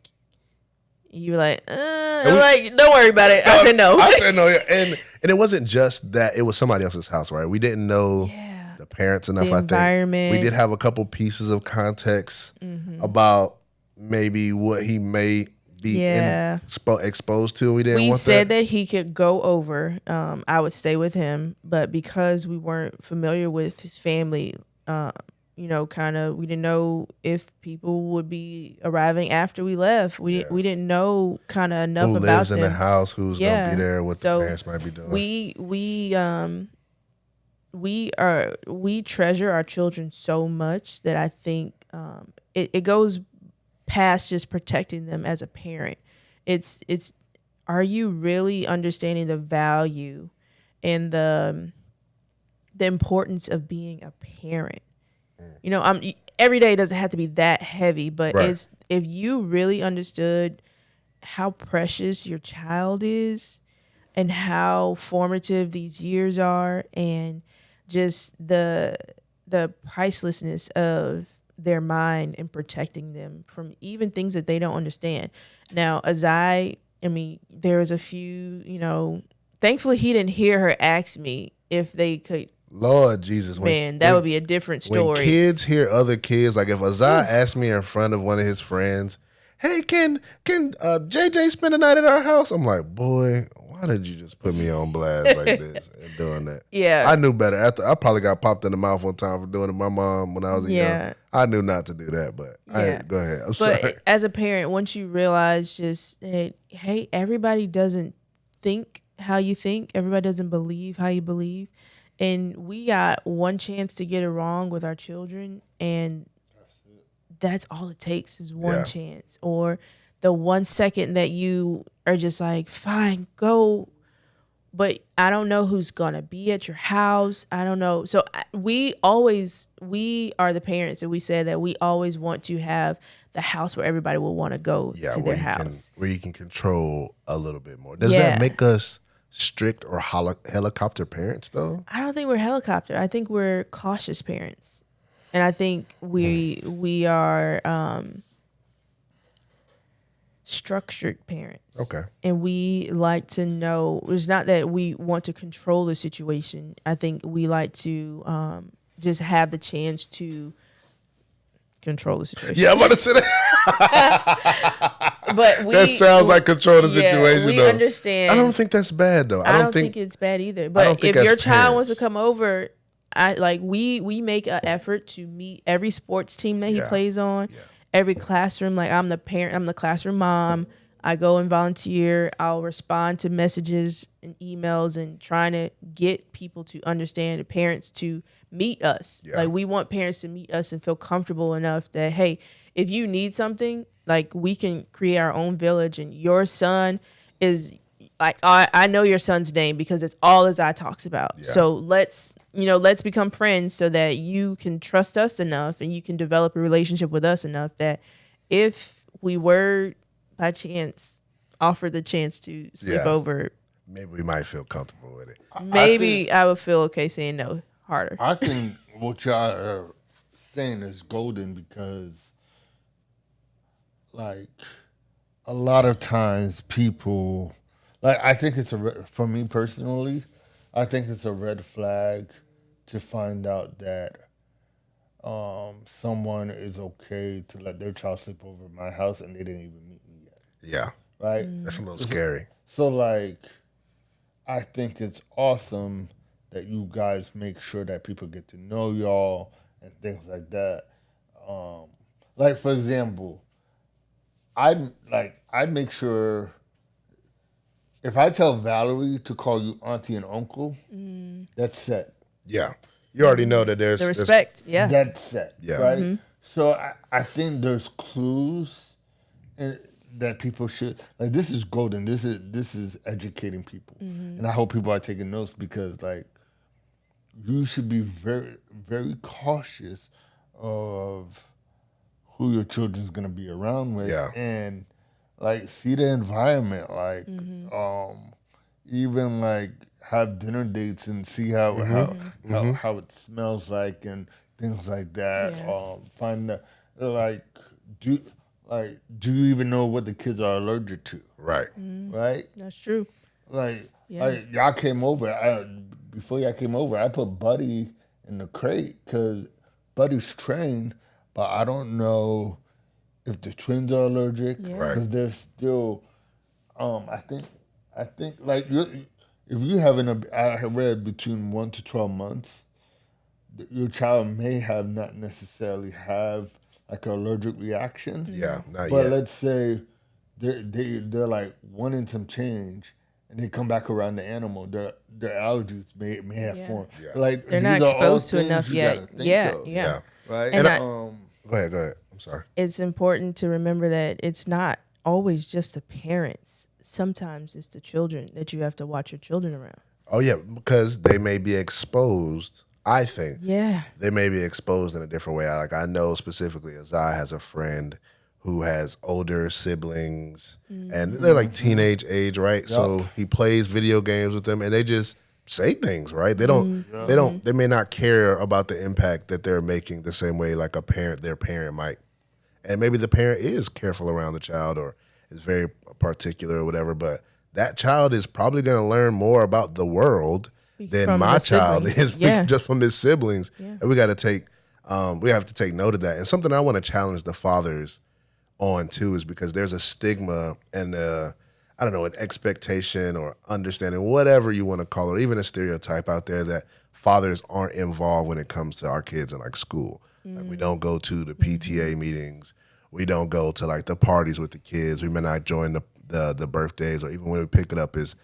you were like, I'm like, don't worry about it. I said no. I said no, yeah. And it wasn't just that; it was somebody else's house, right? We didn't know the parents enough. The environment. I think we did have a couple pieces of context about maybe what he may be exposed to. We didn't. We want said that he could go over. I would stay with him, but because we weren't familiar with his family, kind of, we didn't know if people would be arriving after we left. We didn't know kind of enough who about lives them. in the house, who's gonna be there, what So the parents might be doing. We treasure our children so much that I think it goes past just protecting them as a parent. It's are you really understanding the value and the importance of being a parent? Every day doesn't have to be that heavy, but it's if you really understood how precious your child is and how formative these years are, and just the pricelessness of their mind and protecting them from even things that they don't understand. Now, there was a few, thankfully he didn't hear her ask me if they could. Lord Jesus, that would be a different story. When kids hear other kids, like if Azai asked me in front of one of his friends, "Hey, can JJ spend the night at our house?" I'm like, boy, why did you just put me on blast like this and doing that? Yeah, I knew better. After I probably got popped in the mouth one time for doing it to my mom when I was young. I knew not to do that, but go ahead. I'm sorry. As a parent, once you realize just hey, everybody doesn't think how you think. Everybody doesn't believe how you believe. And we got one chance to get it wrong with our children, and that's all it takes is one chance, or the 1 second that you are just like, fine, go, but I don't know who's gonna be at your house. I don't know. So we are the parents, and we said that we always want to have the house where everybody will want to go to their house, where you can control a little bit more. Does that make us strict or helicopter parents though? I don't think we're helicopter. I think we're cautious parents, and I think we are structured parents. Okay. And we like to know, it's not that we want to control the situation. I think we like to just have the chance to control the situation. Yeah, I'm about to say that. But That sounds like control the situation. We though. understand. I don't think that's bad though. I don't think it's bad either. But if your child wants to come over, we make an effort to meet every sports team that he plays on, every classroom. Like I'm the parent, I'm the classroom mom. I go and volunteer. I'll respond to messages and emails and trying to get people to understand, the parents to meet us. Yeah. Like we want parents to meet us and feel comfortable enough that, hey, if you need something, like we can create our own village, and your son is like, I know your son's name because it's all Azai talks about. Yeah. So let's become friends so that you can trust us enough and you can develop a relationship with us enough that if we were by chance offered the chance to sleep over, maybe we might feel comfortable with it. Maybe I would feel okay saying no harder. I think what y'all are saying is golden because, like, a lot of times people, like, I think it's for me personally, I think it's a red flag to find out that someone is okay to let their child sleep over at my house and they didn't even meet me yet. Yeah. Right? That's a little scary. So, like, I think it's awesome that you guys make sure that people get to know y'all and things like that. Like, for example, I'd make sure if I tell Valerie to call you auntie and uncle, that's set. Yeah. You already know that there's the respect. That's set. Yeah. Right? Mm-hmm. So I think there's clues that people should, like, this is golden. This is educating people. Mm-hmm. And I hope people are taking notes because, like, you should be very, very cautious of who your children's going to be around with. Yeah. And, like, see the environment. Like, even, like, have dinner dates and see how it smells like and things like that. Yeah. Find the, do you even know what the kids are allergic to? Right. Right? That's true. Like y'all came over. Before y'all came over, I put Buddy in the crate because Buddy's trained, but I don't know if the twins are allergic. Yeah. Right. Because they're still, I think like if you I have read between 1 to 12 months, your child may have not necessarily have like an allergic reaction. Yeah, not but yet. Let's say they're like wanting some change, and they come back around the animal. Their allergies may have formed. Yeah. Like they're not exposed to enough yet. Yeah. Right. And go ahead. I'm sorry. It's important to remember that it's not always just the parents. Sometimes it's the children that you have to watch your children around. Oh yeah, because they may be exposed. I think. Yeah. They may be exposed in a different way. Like I know specifically Azai has a friend who has older siblings and they're like teenage age, right? Yep. So he plays video games with them and they just say things, right? They they may not care about the impact that they're making the same way like their parent might. And maybe the parent is careful around the child or is very particular or whatever, but that child is probably going to learn more about the world than my child is just from his siblings. Yeah. And we have to take note of that. And something I want to challenge the fathers on too is because there's a stigma and an expectation or understanding, whatever you want to call it, or even a stereotype out there that fathers aren't involved when it comes to our kids in like school. Like we don't go to the PTA meetings. We don't go to like the parties with the kids. We may not join the birthdays, or even when we pick it up is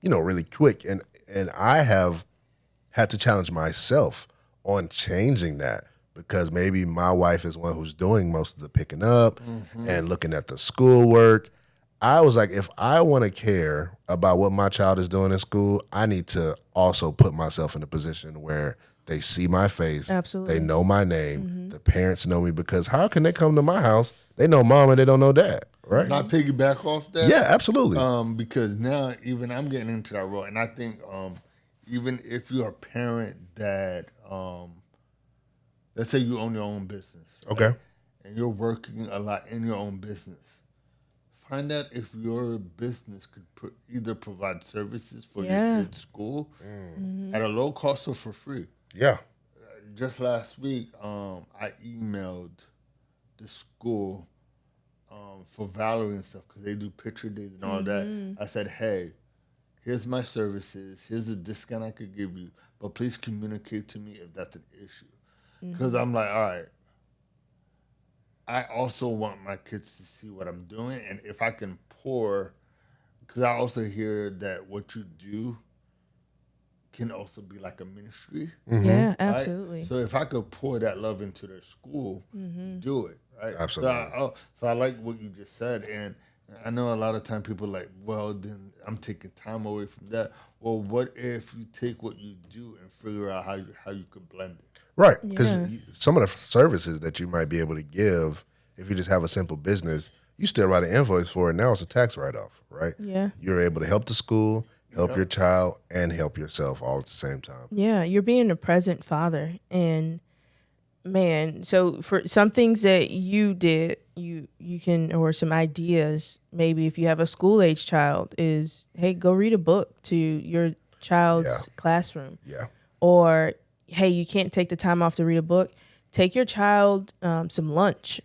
really quick. And I have had to challenge myself on changing that because maybe my wife is one who's doing most of the picking up and looking at the schoolwork. I was like, if I want to care about what my child is doing in school, I need to also put myself in a position where they see my face. Absolutely. They know my name. The parents know me, because how can they come to my house? They know mom and they don't know dad, right? Not piggyback off that. Yeah, absolutely. Because now even I'm getting into that role, and I think even if you're a parent that, let's say you own your own business, okay, right? And you're working a lot in your own business, find out if your business could either provide services for Yeah. your kid's school at a low cost or for free. Yeah. Just last week, I emailed the school for Valerie and stuff because they do picture days and all that. I said, hey, here's my services. Here's a discount I could give you, but please communicate to me if that's an issue. Because I'm like, all right, I also want my kids to see what I'm doing, and if I can pour, because I also hear that what you do can also be like a ministry. Yeah, absolutely. Right? So if I could pour that love into their school, do it. Right? Absolutely. So I like what you just said, and I know a lot of time people are like, well, then I'm taking time away from that. Well, what if you take what you do and figure out how you could blend it? Right, because some of the services that you might be able to give, if you just have a simple business, you still write an invoice for it. Now it's a tax write-off, right? Yeah. You're able to help the school, help your child, and help yourself all at the same time. Yeah, you're being a present father. And man, so for some things that you did, you can, or some ideas, maybe if you have a school-age child, is, hey, go read a book to your child's classroom. Yeah. Or, hey, you can't take the time off to read a book, take your child some lunch.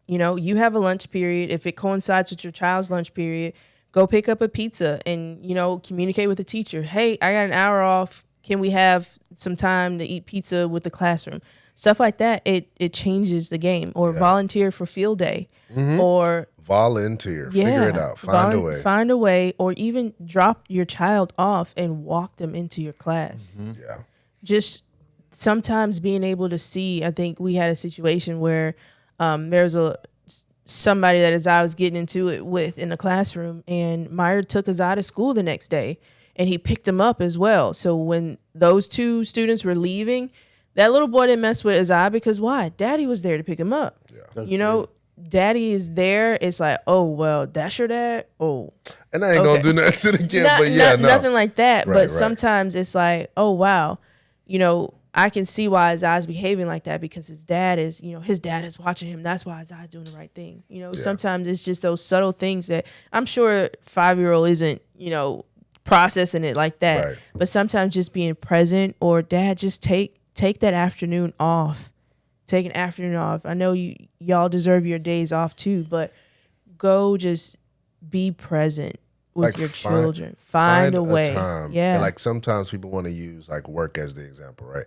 You know, you have a lunch period. If it coincides with your child's lunch period, go pick up a pizza and, you know, communicate with the teacher. Hey, I got an hour off. Can we have some time to eat pizza with the classroom? Stuff like that. It changes the game. Or volunteer for field day. Or volunteer. Figure it out. Find a way. Find a way. Or even drop your child off and walk them into your class. Yeah. Just sometimes being able to see. I think we had a situation where there's somebody that Azai was getting into it with in the classroom, and Meyer took Azai to school the next day, and he picked him up as well. So when those two students were leaving, that little boy didn't mess with Azai because why? Daddy was there to pick him up. Yeah. You know, Daddy is there. It's like, oh, well, that's your dad? Oh. And I ain't going to do nothing to the kid, but no. Nothing like that. Right, but sometimes it's like, oh, wow, you know, I can see why Azai's behaving like that because his dad is watching him. That's why Azai's doing the right thing. You know, sometimes it's just those subtle things that I'm sure 5-year-old isn't, you know, processing it like that. Right. But sometimes just being present, or dad, just take that afternoon off. Take an afternoon off. I know y'all deserve your days off too, but go just be present with your children. Find a way. Time. Yeah. And like sometimes people want to use like work as the example, right?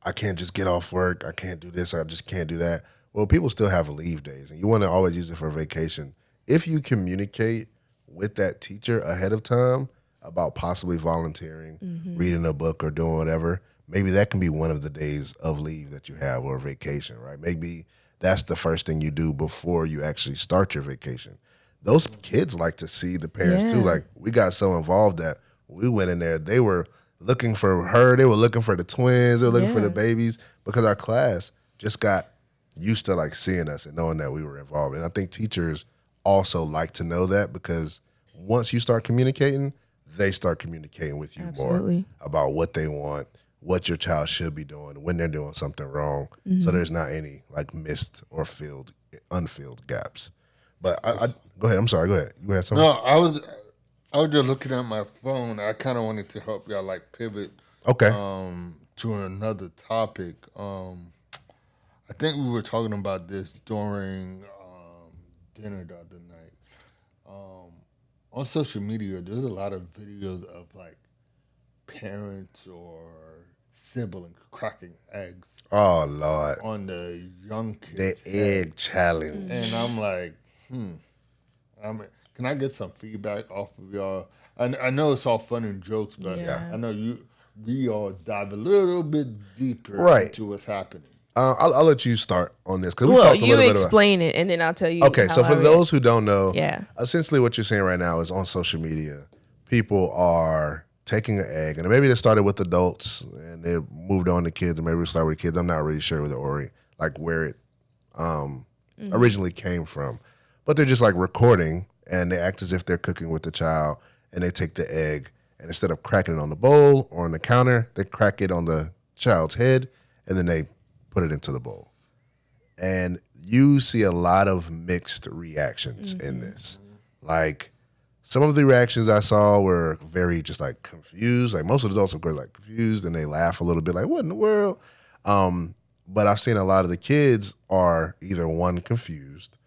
I can't just get off work. I can't do this. I just can't do that. Well, people still have leave days, and you want to always use it for vacation. If you communicate with that teacher ahead of time about possibly volunteering, reading a book, or doing whatever, maybe that can be one of the days of leave that you have, or vacation, right? Maybe that's the first thing you do before you actually start your vacation. Those kids like to see the parents too. Like, we got so involved that we went in there. They were looking for her. They were looking for the twins. They were looking for the babies, because our class just got used to like seeing us and knowing that we were involved. And I think teachers also like to know that, because once you start communicating, they start communicating with you more about what they want, what your child should be doing, when they're doing something wrong. So there's not any like missed or unfilled gaps. But I go ahead. I'm sorry. Go ahead. You had something? No, I was just looking at my phone. I kind of wanted to help y'all like pivot. Okay. To another topic. I think we were talking about this during dinner the other night. On social media, there's a lot of videos of like parents or siblings cracking eggs. Oh Lord! On the young kids. The egg challenge. And I'm like, can I get some feedback off of y'all? I know it's all fun and jokes, but I know we all dive a little bit deeper into what's happening. I'll let you start on this, because we talked a little bit about. Explain it, and then I'll tell you. Okay, so for those who don't know, essentially what you're saying right now is on social media, people are taking an egg, and maybe they started with adults and they moved on to kids, and maybe we started with kids. I'm not really sure where it originally came from, but they're just like recording, and they act as if they're cooking with the child, and they take the egg, and instead of cracking it on the bowl or on the counter, they crack it on the child's head, and then they put it into the bowl. And you see a lot of mixed reactions in this. Like, some of the reactions I saw were very just like confused. Like, most of the adults of course like confused, and they laugh a little bit like, what in the world? But I've seen a lot of the kids are either one, confused,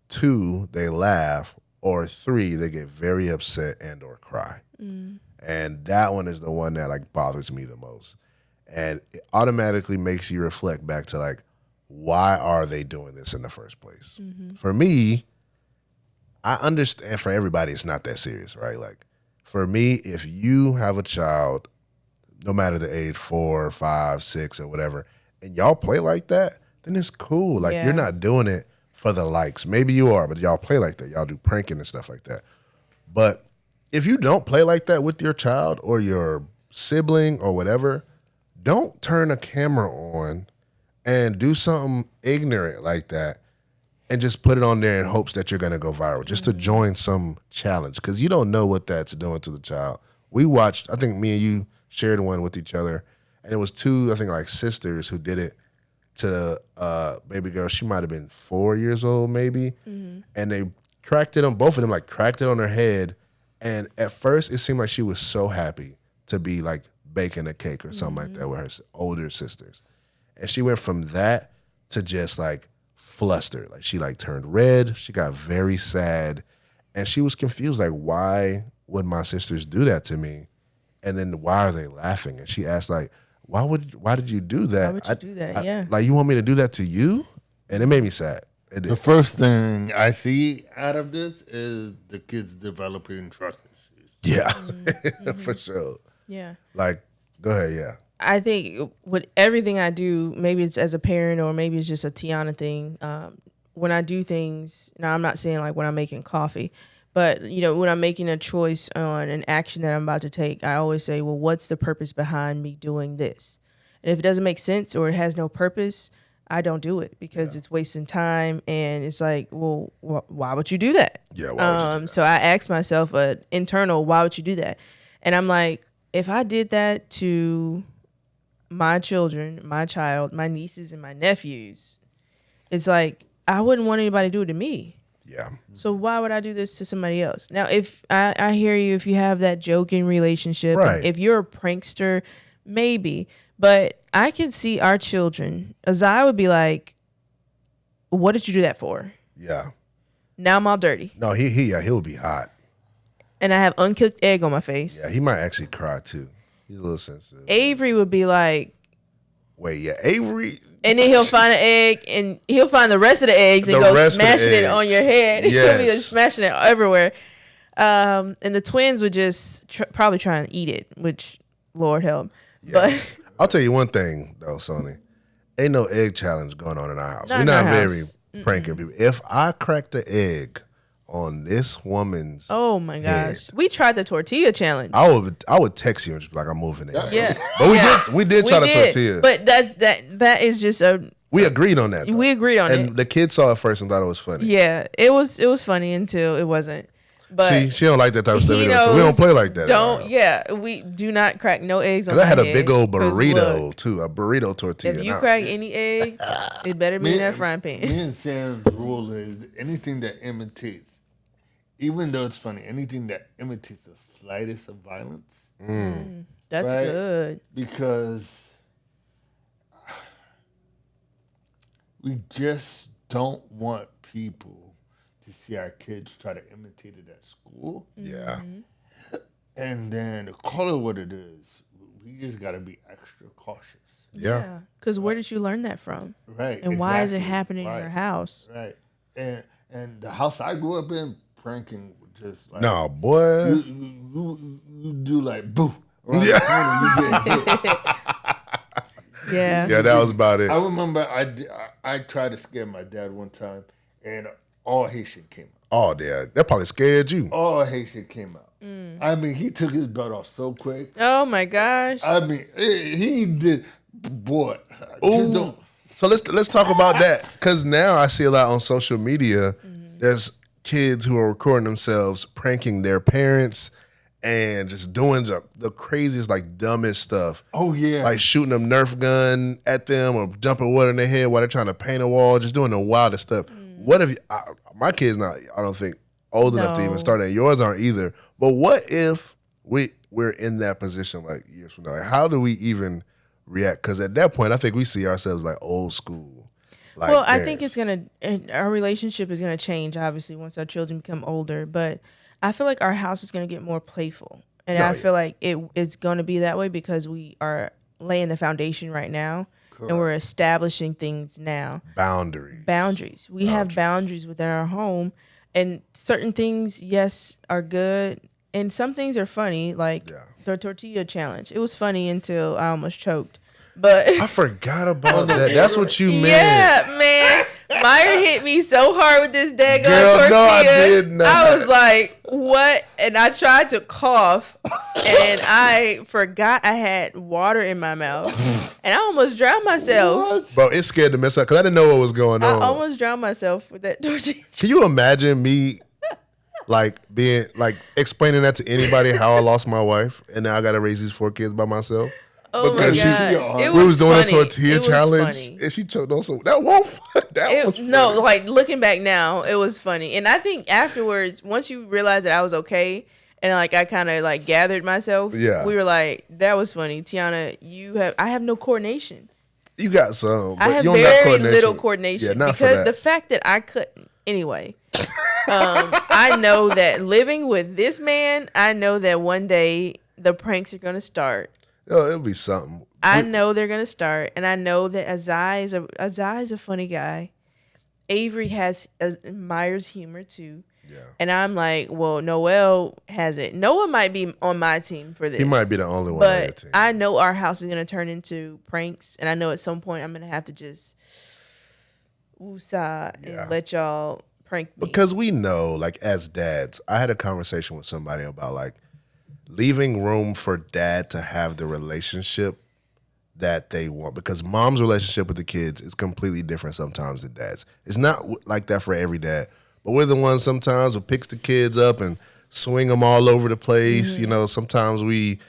two, they laugh, or three, they get very upset and or cry. And that one is the one that like bothers me the most. And it automatically makes you reflect back to like, why are they doing this in the first place? For me, I understand for everybody it's not that serious, right? Like, for me, if you have a child, no matter the age, 4, 5, 6, or whatever, and y'all play like that, then it's cool. Like, you're not doing it for the likes. Maybe you are, but y'all play like that. Y'all do pranking and stuff like that. But if you don't play like that with your child or your sibling or whatever, don't turn a camera on and do something ignorant like that and just put it on there in hopes that you're going to go viral, just to join some challenge, because you don't know what that's doing to the child. We watched, I think me and you shared one with each other, and it was two, I think, like sisters who did it to baby girl. She might have been 4 years old maybe, and they cracked it on, both of them, like cracked it on her head. And at first, it seemed like she was so happy to be like baking a cake or something like that with her older sisters. And she went from that to just like flustered. Like, she like turned red. She got very sad. And she was confused. Like, why would my sisters do that to me? And then why are they laughing? And she asked, like, why did you do that? Why would you do that? Yeah. Like, you want me to do that to you? And it made me sad. The first thing I see out of this is the kids developing trust issues. Yeah, for sure. Yeah. Like, go ahead, yeah. I think with everything I do, maybe it's as a parent or maybe it's just a Tiana thing. When I do things, now I'm not saying like when I'm making coffee, but when I'm making a choice on an action that I'm about to take, I always say, well, what's the purpose behind me doing this? And if it doesn't make sense or it has no purpose, I don't do it because it's wasting time. And it's like, well, why would you do that? Yeah, why would you do that? So I asked myself an internal, why would you do that? And I'm like, if I did that to my children, my child, my nieces and my nephews, it's like, I wouldn't want anybody to do it to me. Yeah. So why would I do this to somebody else? Now, if I hear you, if you have that joking relationship, right. If you're a prankster, maybe. But I can see our children, Azai would be like, what did you do that for? Yeah. Now I'm all dirty. No, he'll be hot. And I have uncooked egg on my face. Yeah, he might actually cry too. He's a little sensitive. Avery would be like, wait, yeah, Avery. And then he'll find an egg and he'll find the rest of the eggs and go smashing it on your head. Yes. He'll be like smashing it everywhere. And the twins would just probably try and eat it, which Lord help. Yeah. But I'll tell you one thing though, Sony. Ain't no egg challenge going on in our house. Not We're in not our very house. pranking people. If I cracked the egg on this woman's oh my gosh, head, we tried the tortilla challenge. I would text you and just be like, I'm moving it. Yeah, But we did try the tortilla. But that is just we agreed on that. Though. We agreed on it. And the kids saw it first and thought it was funny. Yeah, it was funny until it wasn't. But see, she don't like that type of stuff either, so we don't play like that. We do not crack no eggs on. Because I had a head, big old burrito too, a burrito tortilla. If you crack any eggs, it better be in that frying pan. Me and Sam's rule is anything that imitates, even though it's funny, anything that imitates the slightest of violence. That's right? good. Because we just don't want people to see our kids try to imitate it at school. Yeah. And then to call it what it is, we just got to be extra cautious. Yeah. Because where did you learn that from? Right. And why is it exactly. happening in your house? Right. And the house I grew up in, pranking just like... No, boy. You do like, boo. Around Yeah. the corner, you get hit. Yeah. Yeah, that was about it. I remember I tried to scare my dad one time, and all Haitian came out. Oh, yeah. That probably scared you. All Haitian came out. I mean, he took his belt off so quick. Oh my gosh. I mean, he did. Boy. Ooh. So let's talk about that, because now I see a lot on social media. There's kids who are recording themselves pranking their parents and just doing the craziest, like dumbest stuff. Oh yeah, like shooting a Nerf gun at them or dumping water in their head while they're trying to paint a wall, just doing the wildest stuff. What if my kids not? I don't think old enough to even start that. Yours aren't either. But what if we're in that position like years from now? Like, how do we even react? Because at that point, I think we see ourselves like old school. Like well, parents. I think our relationship is gonna change obviously once our children become older. But I feel like our house is gonna get more playful, and I feel like it's gonna be that way because we are laying the foundation right now. Correct. And we're establishing things now. Boundaries. We have boundaries within our home, and certain things, yes, are good, and some things are funny, like the tortilla challenge. It was funny until I almost choked. But I forgot about that. That's what you meant. Yeah, man. Meyer hit me so hard with this daggone tortilla. No, I did not. I was like, what? And I tried to cough, and I forgot I had water in my mouth, and I almost drowned myself. What? Bro, it scared the mess out because I didn't know what was going on. I almost drowned myself with that tortilla. Can you imagine me being explaining that to anybody how I lost my wife and now I got to raise these 4 kids by myself? Oh my gosh. We was doing a tortilla challenge and she choked on some. That was funny. No, like looking back now, it was funny. And I think afterwards, once you realized that I was okay and like I kind of like gathered myself, we were like, that was funny. Tiana, I have no coordination. You got some. But I have you don't very got coordination. little coordination. Yeah, not because for that. The fact that I couldn't anyway. I know that living with this man, I know that one day the pranks are gonna start. Oh, it'll be something. I know they're gonna start, and I know that Azai is a funny guy. Avery has Meyer's humor too. Yeah. And I'm like, well, Noel has it. Noah might be on my team for this. He might be the only one on that team. I know our house is gonna turn into pranks, and I know at some point I'm gonna have to just woosah and let y'all prank me. Because we know, like as dads, I had a conversation with somebody about like leaving room for dad to have the relationship that they want, because mom's relationship with the kids is completely different sometimes than dad's. It's not like that for every dad, but we're the ones sometimes who picks the kids up and swing them all over the place. Mm-hmm. You know, sometimes we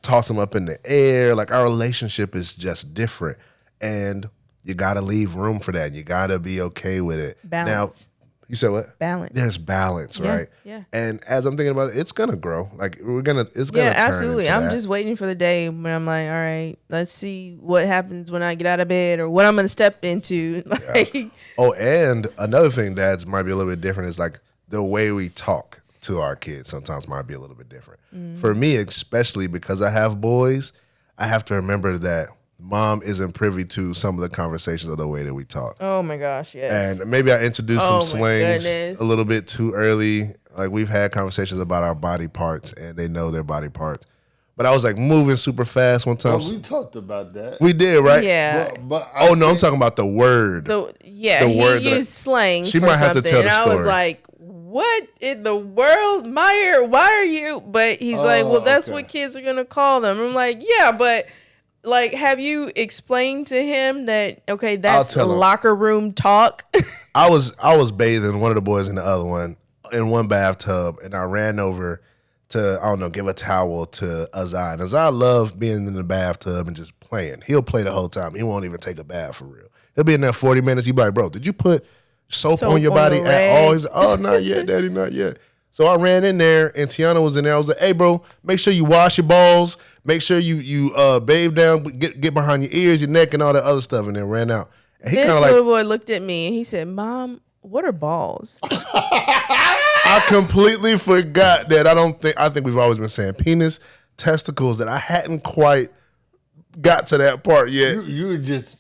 toss them up in the air. Like our relationship is just different, and you got to leave room for that. You got to be okay with it. Balance. Now, you said what? Balance. There's balance, right? Yeah. And as I'm thinking about it, it's gonna grow. Like it's gonna turn absolutely. into I'm that. just waiting for the day when I'm like, all right, let's see what happens when I get out of bed or what I'm gonna step into. Like, oh, and another thing dads might be a little bit different is like the way we talk to our kids sometimes might be a little bit different. Mm-hmm. For me, especially because I have boys, I have to remember that mom isn't privy to some of the conversations or the way that we talk. Oh my gosh, yes. And maybe I introduced some slangs a little bit too early. Like we've had conversations about our body parts and they know their body parts. But I was like moving super fast one time. Oh, we talked about that. We did, right? Yeah. But I'm talking about the word. He used slang. She might have to tell the story. I was like, what in the world, Meyer? Why are you? But he's like, well, that's what kids are gonna call them. I'm like, yeah, but. Like, have you explained to him that, okay, that's locker room talk? I was bathing one of the boys in the other one in one bathtub, and I ran over to, I don't know, give a towel to Azai. And Azai loved being in the bathtub and just playing. He'll play the whole time. He won't even take a bath for real. He'll be in there 40 minutes. He'll be like, bro, did you put soap on your body at all? He's like, oh, not yet, daddy, not yet. So I ran in there, and Tiana was in there. I was like, hey, bro, make sure you wash your balls. Make sure you bathe down, get behind your ears, your neck, and all that other stuff, and then ran out. And he this little boy looked at me, and he said, Mom, what are balls? I completely forgot that. I think we've always been saying penis, testicles, that I hadn't quite got to that part yet. You were just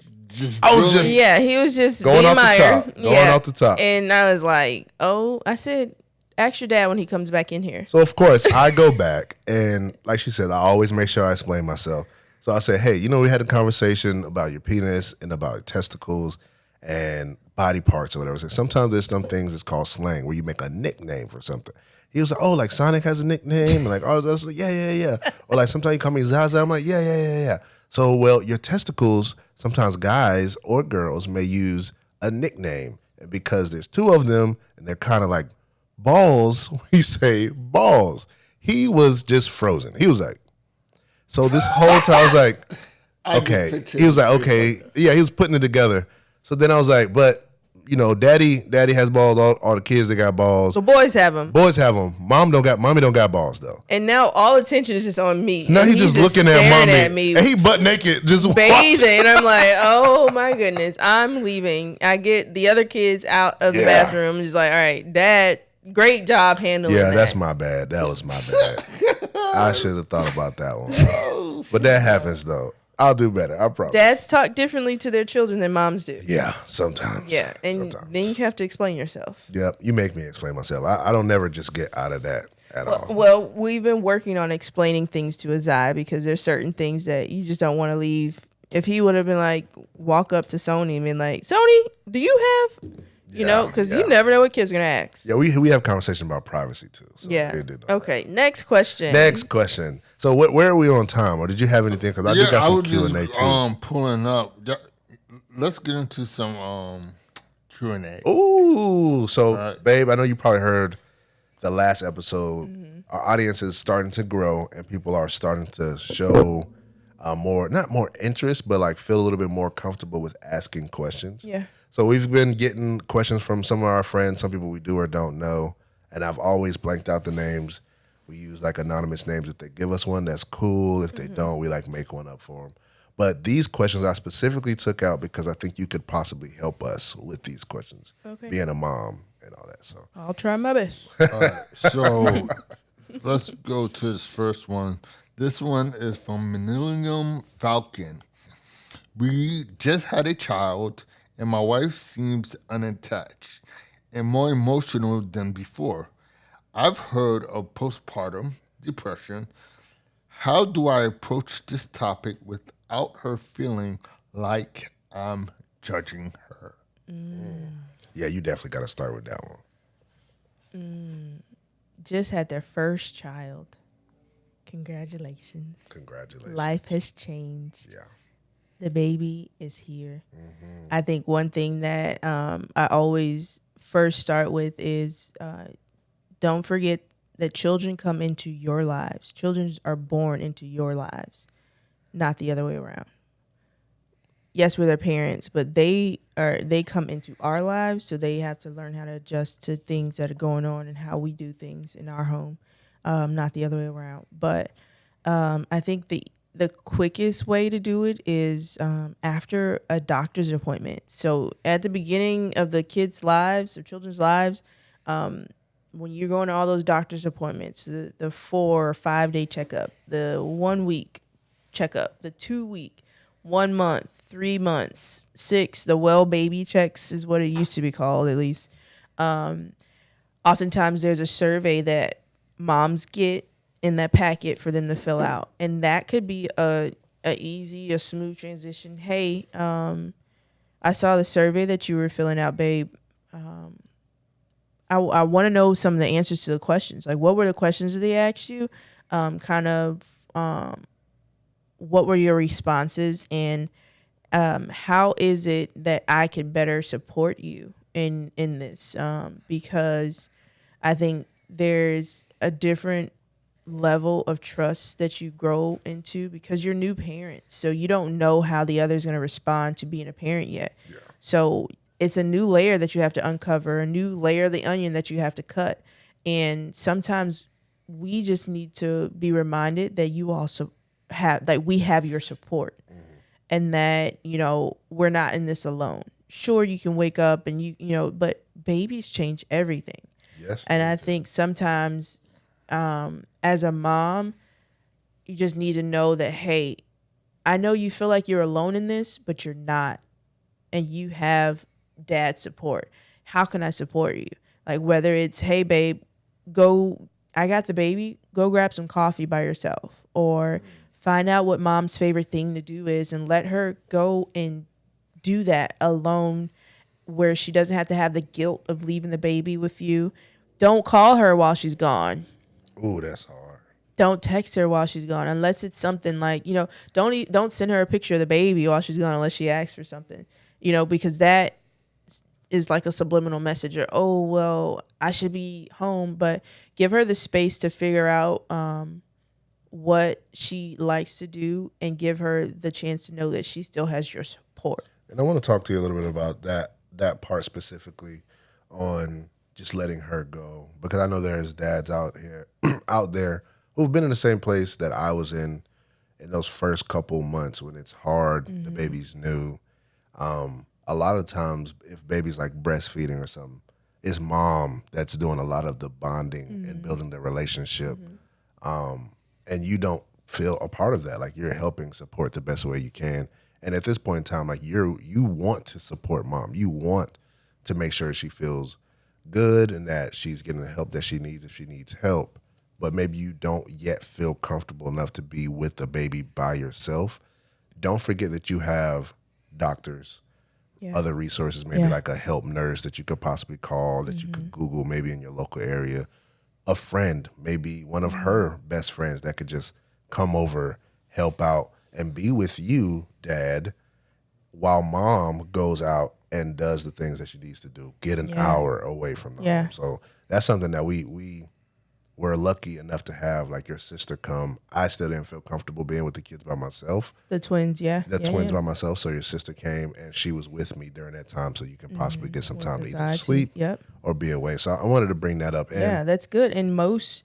I was just he was just going off the top. Going off the top. And I was like, I said, ask your dad when he comes back in here. So, of course, I go back, and like she said, I always make sure I explain myself. So I said, hey, we had a conversation about your penis and about your testicles and body parts or whatever. So sometimes there's some things that's called slang where you make a nickname for something. He was like, oh, like Sonic has a nickname? And like, oh, I was like, yeah. Or like sometimes you call me Zaza. I'm like, yeah. So, well, your testicles, sometimes guys or girls may use a nickname. And because there's two of them, and they're kind of like balls, we say balls. He was just frozen. He was like, so this whole time I was like, okay. He was like, okay. Yeah, he was putting it together. So then I was like, but daddy has balls. All the kids they got balls. So boys have them. Boys have them. Mommy don't got balls though. And now all attention is just on me. So now he's just looking at mommy. At me, and he butt naked, just bathing. And I'm like, oh my goodness, I'm leaving. I get the other kids out of the bathroom. Just like, all right, Dad, great job handling. Yeah, that. that's my bad. That was my bad. I should have thought about that one. But that happens though. I'll do better. I promise. Dads talk differently to their children than moms do. Yeah, sometimes. Yeah, and then you have to explain yourself. Yep, you make me explain myself. I don't never just get out of that at all. Well, we've been working on explaining things to Azai because there's certain things that you just don't want to leave. If he would have been like, walk up to Sony and been like, Sony, do you have... because you never know what kids are going to ask. Yeah, we have conversation about privacy, too. So Okay, next question. So where are we on time? Or did you have anything? Because I do got some Q&A, too. Pulling up. Let's get into some Q&A. Ooh. So, babe, I know you probably heard the last episode. Mm-hmm. Our audience is starting to grow, and people are starting to show not more interest, but like feel a little bit more comfortable with asking questions. Yeah. So we've been getting questions from some of our friends, some people we do or don't know, and I've always blanked out the names. We use like anonymous names. If they give us one, that's cool. If they don't, we like make one up for them. But these questions I specifically took out because I think you could possibly help us with these questions, being a mom and all that. So I'll try my best. All right, so let's go to this first one. This one is from Millennium Falcon. We just had a child, and my wife seems unattached and more emotional than before. I've heard of postpartum depression. How do I approach this topic without her feeling like I'm judging her? Yeah, you definitely got to start with that one. Just had their first child. Congratulations. Life has changed. Yeah. The baby is here. Mm-hmm. I think one thing that I always first start with is don't forget that children come into your lives. Children are born into your lives, not the other way around. Yes, we're their parents, but they come into our lives, so they have to learn how to adjust to things that are going on and how we do things in our home, not the other way around. But I think the quickest way to do it is after a doctor's appointment. So at the beginning of the kids' lives or children's lives, when you're going to all those doctor's appointments, the 4 or 5 day checkup, the 1 week checkup, the 2 week, 1 month, 3 months, 6, the well baby checks is what it used to be called, at least. Oftentimes there's a survey that moms get in that packet for them to fill out. And that could be a smooth transition. Hey, I saw the survey that you were filling out, babe. I want to know some of the answers to the questions. Like, what were the questions that they asked you? What were your responses? And how is it that I could better support you in this? Because I think there's a different level of trust that you grow into because you're new parents. So you don't know how the other's going to respond to being a parent yet. Yeah. So it's a new layer that you have to uncover, a new layer of the onion that you have to cut. And sometimes we just need to be reminded that you also have, that we have your support and that, we're not in this alone. Sure, you can wake up and but babies change everything. Yes. And I think sometimes as a mom, you just need to know that, hey, I know you feel like you're alone in this, but you're not. And you have dad's support. How can I support you? Like whether it's, hey, babe, I got the baby, go grab some coffee by yourself. Or find out what mom's favorite thing to do is and let her go and do that alone where she doesn't have to have the guilt of leaving the baby with you. Don't call her while she's gone. Ooh, that's hard. Don't text her while she's gone unless it's something like, don't send her a picture of the baby while she's gone unless she asks for something, because that is like a subliminal message or, oh, well, I should be home. But give her the space to figure out what she likes to do and give her the chance to know that she still has your support. And I want to talk to you a little bit about that that part specifically on just letting her go, because I know there's dads out here out there who've been in the same place that I was in those first couple months when it's hard, the baby's new. A lot of times, if baby's like breastfeeding or something, it's mom that's doing a lot of the bonding and building the relationship, and you don't feel a part of that. Like, you're helping support the best way you can. And at this point in time, like, you want to support mom. You want to make sure she feels good and that she's getting the help that she needs if she needs help. But maybe you don't yet feel comfortable enough to be with the baby by yourself. Don't forget that you have doctors, other resources, maybe like a help nurse that you could possibly call, that you could Google maybe in your local area. A friend, maybe one of her best friends that could just come over, help out, and be with you, dad, while mom goes out and does the things that she needs to do. Get an hour away from the home. So that's something that we were lucky enough to have, like your sister come. I still didn't feel comfortable being with the kids by myself. The twins, by myself. So your sister came and she was with me during that time, so you can possibly get some time to either sleep or be away. So I wanted to bring that up. And that's good. And most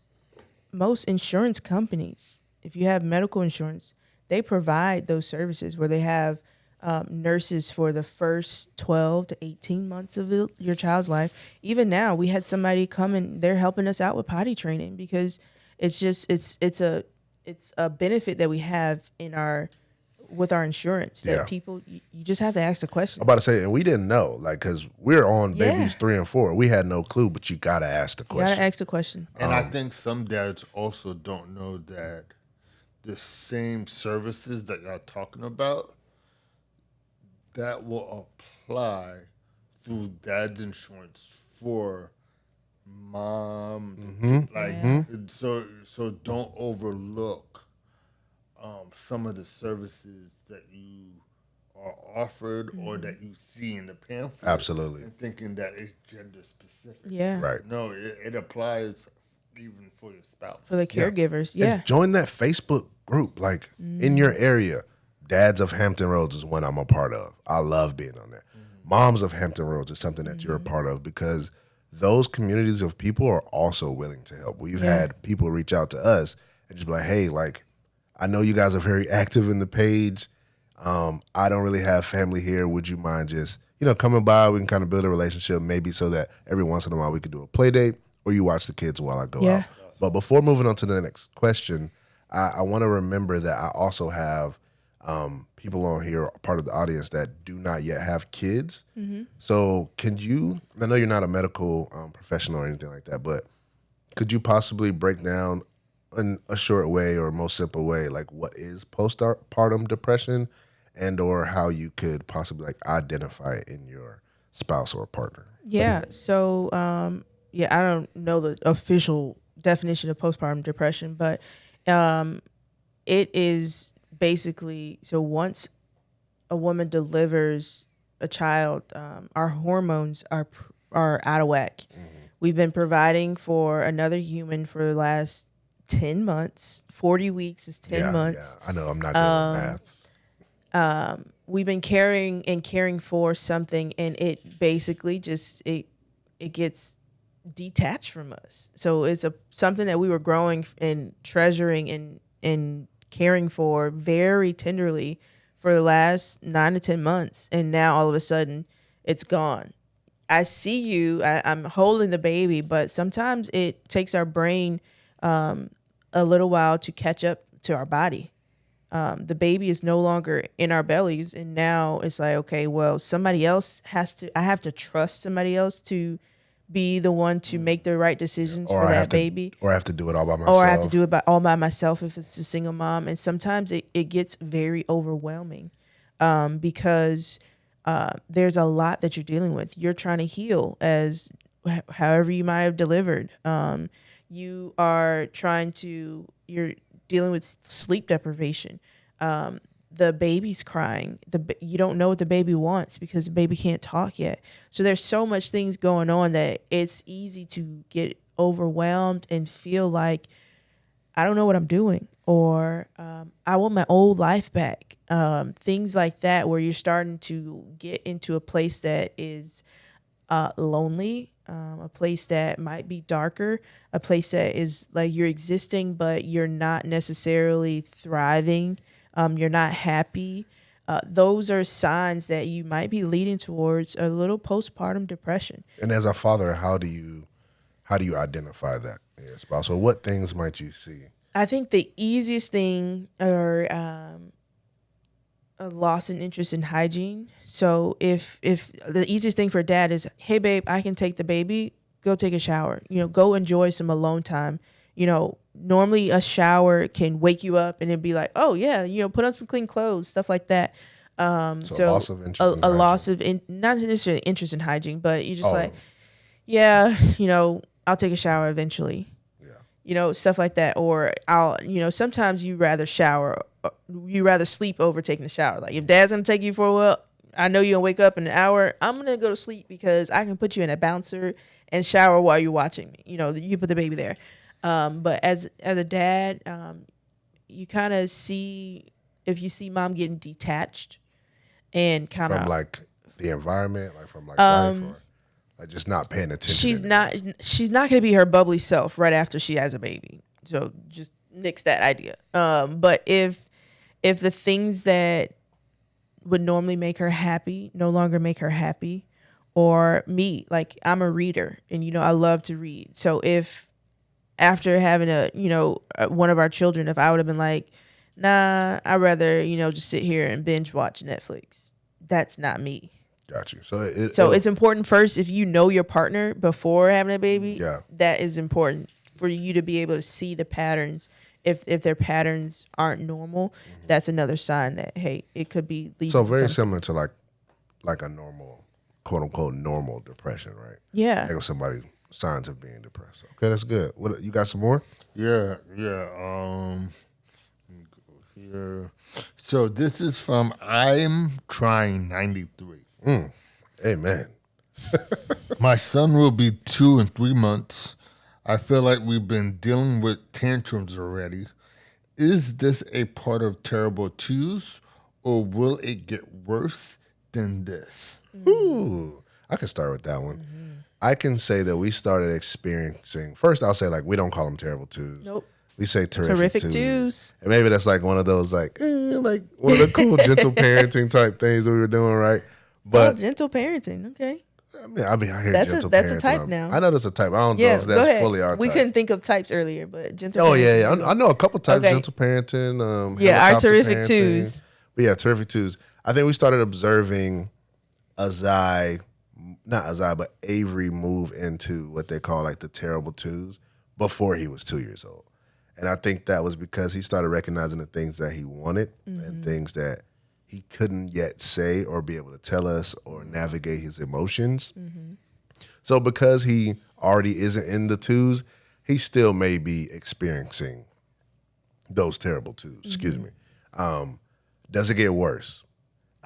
insurance companies, if you have medical insurance, they provide those services where they have nurses for the first 12 to 18 months of your child's life. Even now, we had somebody come and they're helping us out with potty training, because it's just it's a benefit that we have with our insurance that people, you just have to ask the question. I'm about to say, and we didn't know, like, because we're on babies 3 and 4. We had no clue, but you got to ask the question. You got to ask the question. And I think some dads also don't know that the same services that y'all talking about, that will apply through dad's insurance for mom. So don't overlook some of the services that you are offered or that you see in the pamphlet. Absolutely. And thinking that it's gender specific. Yeah. Right. No, it applies even for your spouse. For the caregivers. Yeah. And join that Facebook group, like in your area. Dads of Hampton Roads is one I'm a part of. I love being on there. Moms of Hampton Roads is something that you're a part of, because those communities of people are also willing to help. We've had people reach out to us and just be like, hey, like, I know you guys are very active in the page. I don't really have family here. Would you mind just, coming by? We can kind of build a relationship, maybe so that every once in a while we could do a play date, or you watch the kids while I go out. But before moving on to the next question, I want to remember that I also have people on here, part of the audience, that do not yet have kids. So can you, I know you're not a medical professional or anything like that, but could you possibly break down in a short way or most simple way, like, what is postpartum depression, and or how you could possibly, like, identify it in your spouse or partner? Yeah. So, I don't know the official definition of postpartum depression, but it is basically, so once a woman delivers a child, our hormones are out of whack. We've been providing for another human for the last 10 months. 40 weeks is 10 months. Yeah, I know I'm not good at math. We've been caring for something, and it basically just it gets detached from us. So it's something that we were growing and treasuring and caring for very tenderly for the last 9 to 10 months, and now all of a sudden it's gone. I see you, I'm holding the baby, but sometimes it takes our brain a little while to catch up to our body. The baby is no longer in our bellies, and now it's like, okay, well, I have to trust somebody else to be the one to make the right decisions for that baby. Or I have to do it all by myself. Or I have to do it all by myself if it's a single mom. And sometimes it gets very overwhelming because there's a lot that you're dealing with. You're trying to heal as however you might have delivered. You're dealing with sleep deprivation. The baby's crying. You don't know what the baby wants because the baby can't talk yet. So there's so much things going on that it's easy to get overwhelmed and feel like I don't know what I'm doing, or I want my old life back. things like that, where you're starting to get into a place that is lonely, a place that might be darker, a place that is like you're existing, but you're not necessarily thriving. You're not happy. Those are signs that you might be leading towards a little postpartum depression. And as a father, how do you identify that in your spouse? Or what things might you see? I think the easiest thing are a loss in interest in hygiene. So if the easiest thing for dad is, hey babe, I can take the baby, go take a shower. Go enjoy some alone time. Normally a shower can wake you up and it'd be like, oh yeah, put on some clean clothes, stuff like that. So loss of interest in a loss hygiene. of not necessarily interest in hygiene, but you just like, yeah, I'll take a shower eventually. Stuff like that. Or sometimes you rather sleep over taking a shower. Like if dad's going to take you for a while, I know you'll wake up in an hour. I'm going to go to sleep because I can put you in a bouncer and shower while you're watching me. You put the baby there. But as a dad, you kind of see, if you see mom getting detached and kind of from like the environment, like from like life, or like just not paying attention. She's not going to be her bubbly self right after she has a baby. So just nix that idea. But if the things that would normally make her happy no longer make her happy, or me, like I'm a reader and I love to read. So if after having one of our children, if I would have been like, nah, I'd rather just sit here and binge watch Netflix, that's not me. Got you. So it's important first, if you know your partner before having a baby, yeah, that is important for you to be able to see the patterns. If their patterns aren't normal, that's another sign that, hey, it could be leading so to very something. similar to like a normal, quote unquote, normal depression, right? Yeah. Like with somebody signs of being depressed. Okay, that's good. What, you got some more? Yeah. Let me go here. So this is from I'm Trying 93. Amen. My son will be 2 in 3 months. I feel like we've been dealing with tantrums already. Is this a part of terrible twos, or will it get worse than this? Ooh, I can start with that one. I can say that we started experiencing, first I'll say, like, we don't call them terrible twos. Nope. We say terrific twos. twos. And maybe that's like one of those like one of the cool gentle parenting type things that we were doing, right? But gentle parenting, okay. I mean, I hear That's gentle that's parenting. a type now. I know that's a type. I don't know if go that's ahead. fully our type. We couldn't think of types earlier, but gentle Oh, parenting. yeah. I know a couple types, Okay. gentle parenting. Our helicopter terrific parenting. twos. But yeah, terrific twos. I think we started observing but Avery move into what they call like the terrible twos before he was 2 years old. And I think that was because he started recognizing the things that he wanted and things that he couldn't yet say or be able to tell us or navigate his emotions. So because he already isn't in the twos, he still may be experiencing those terrible twos. Excuse me. Does it get worse?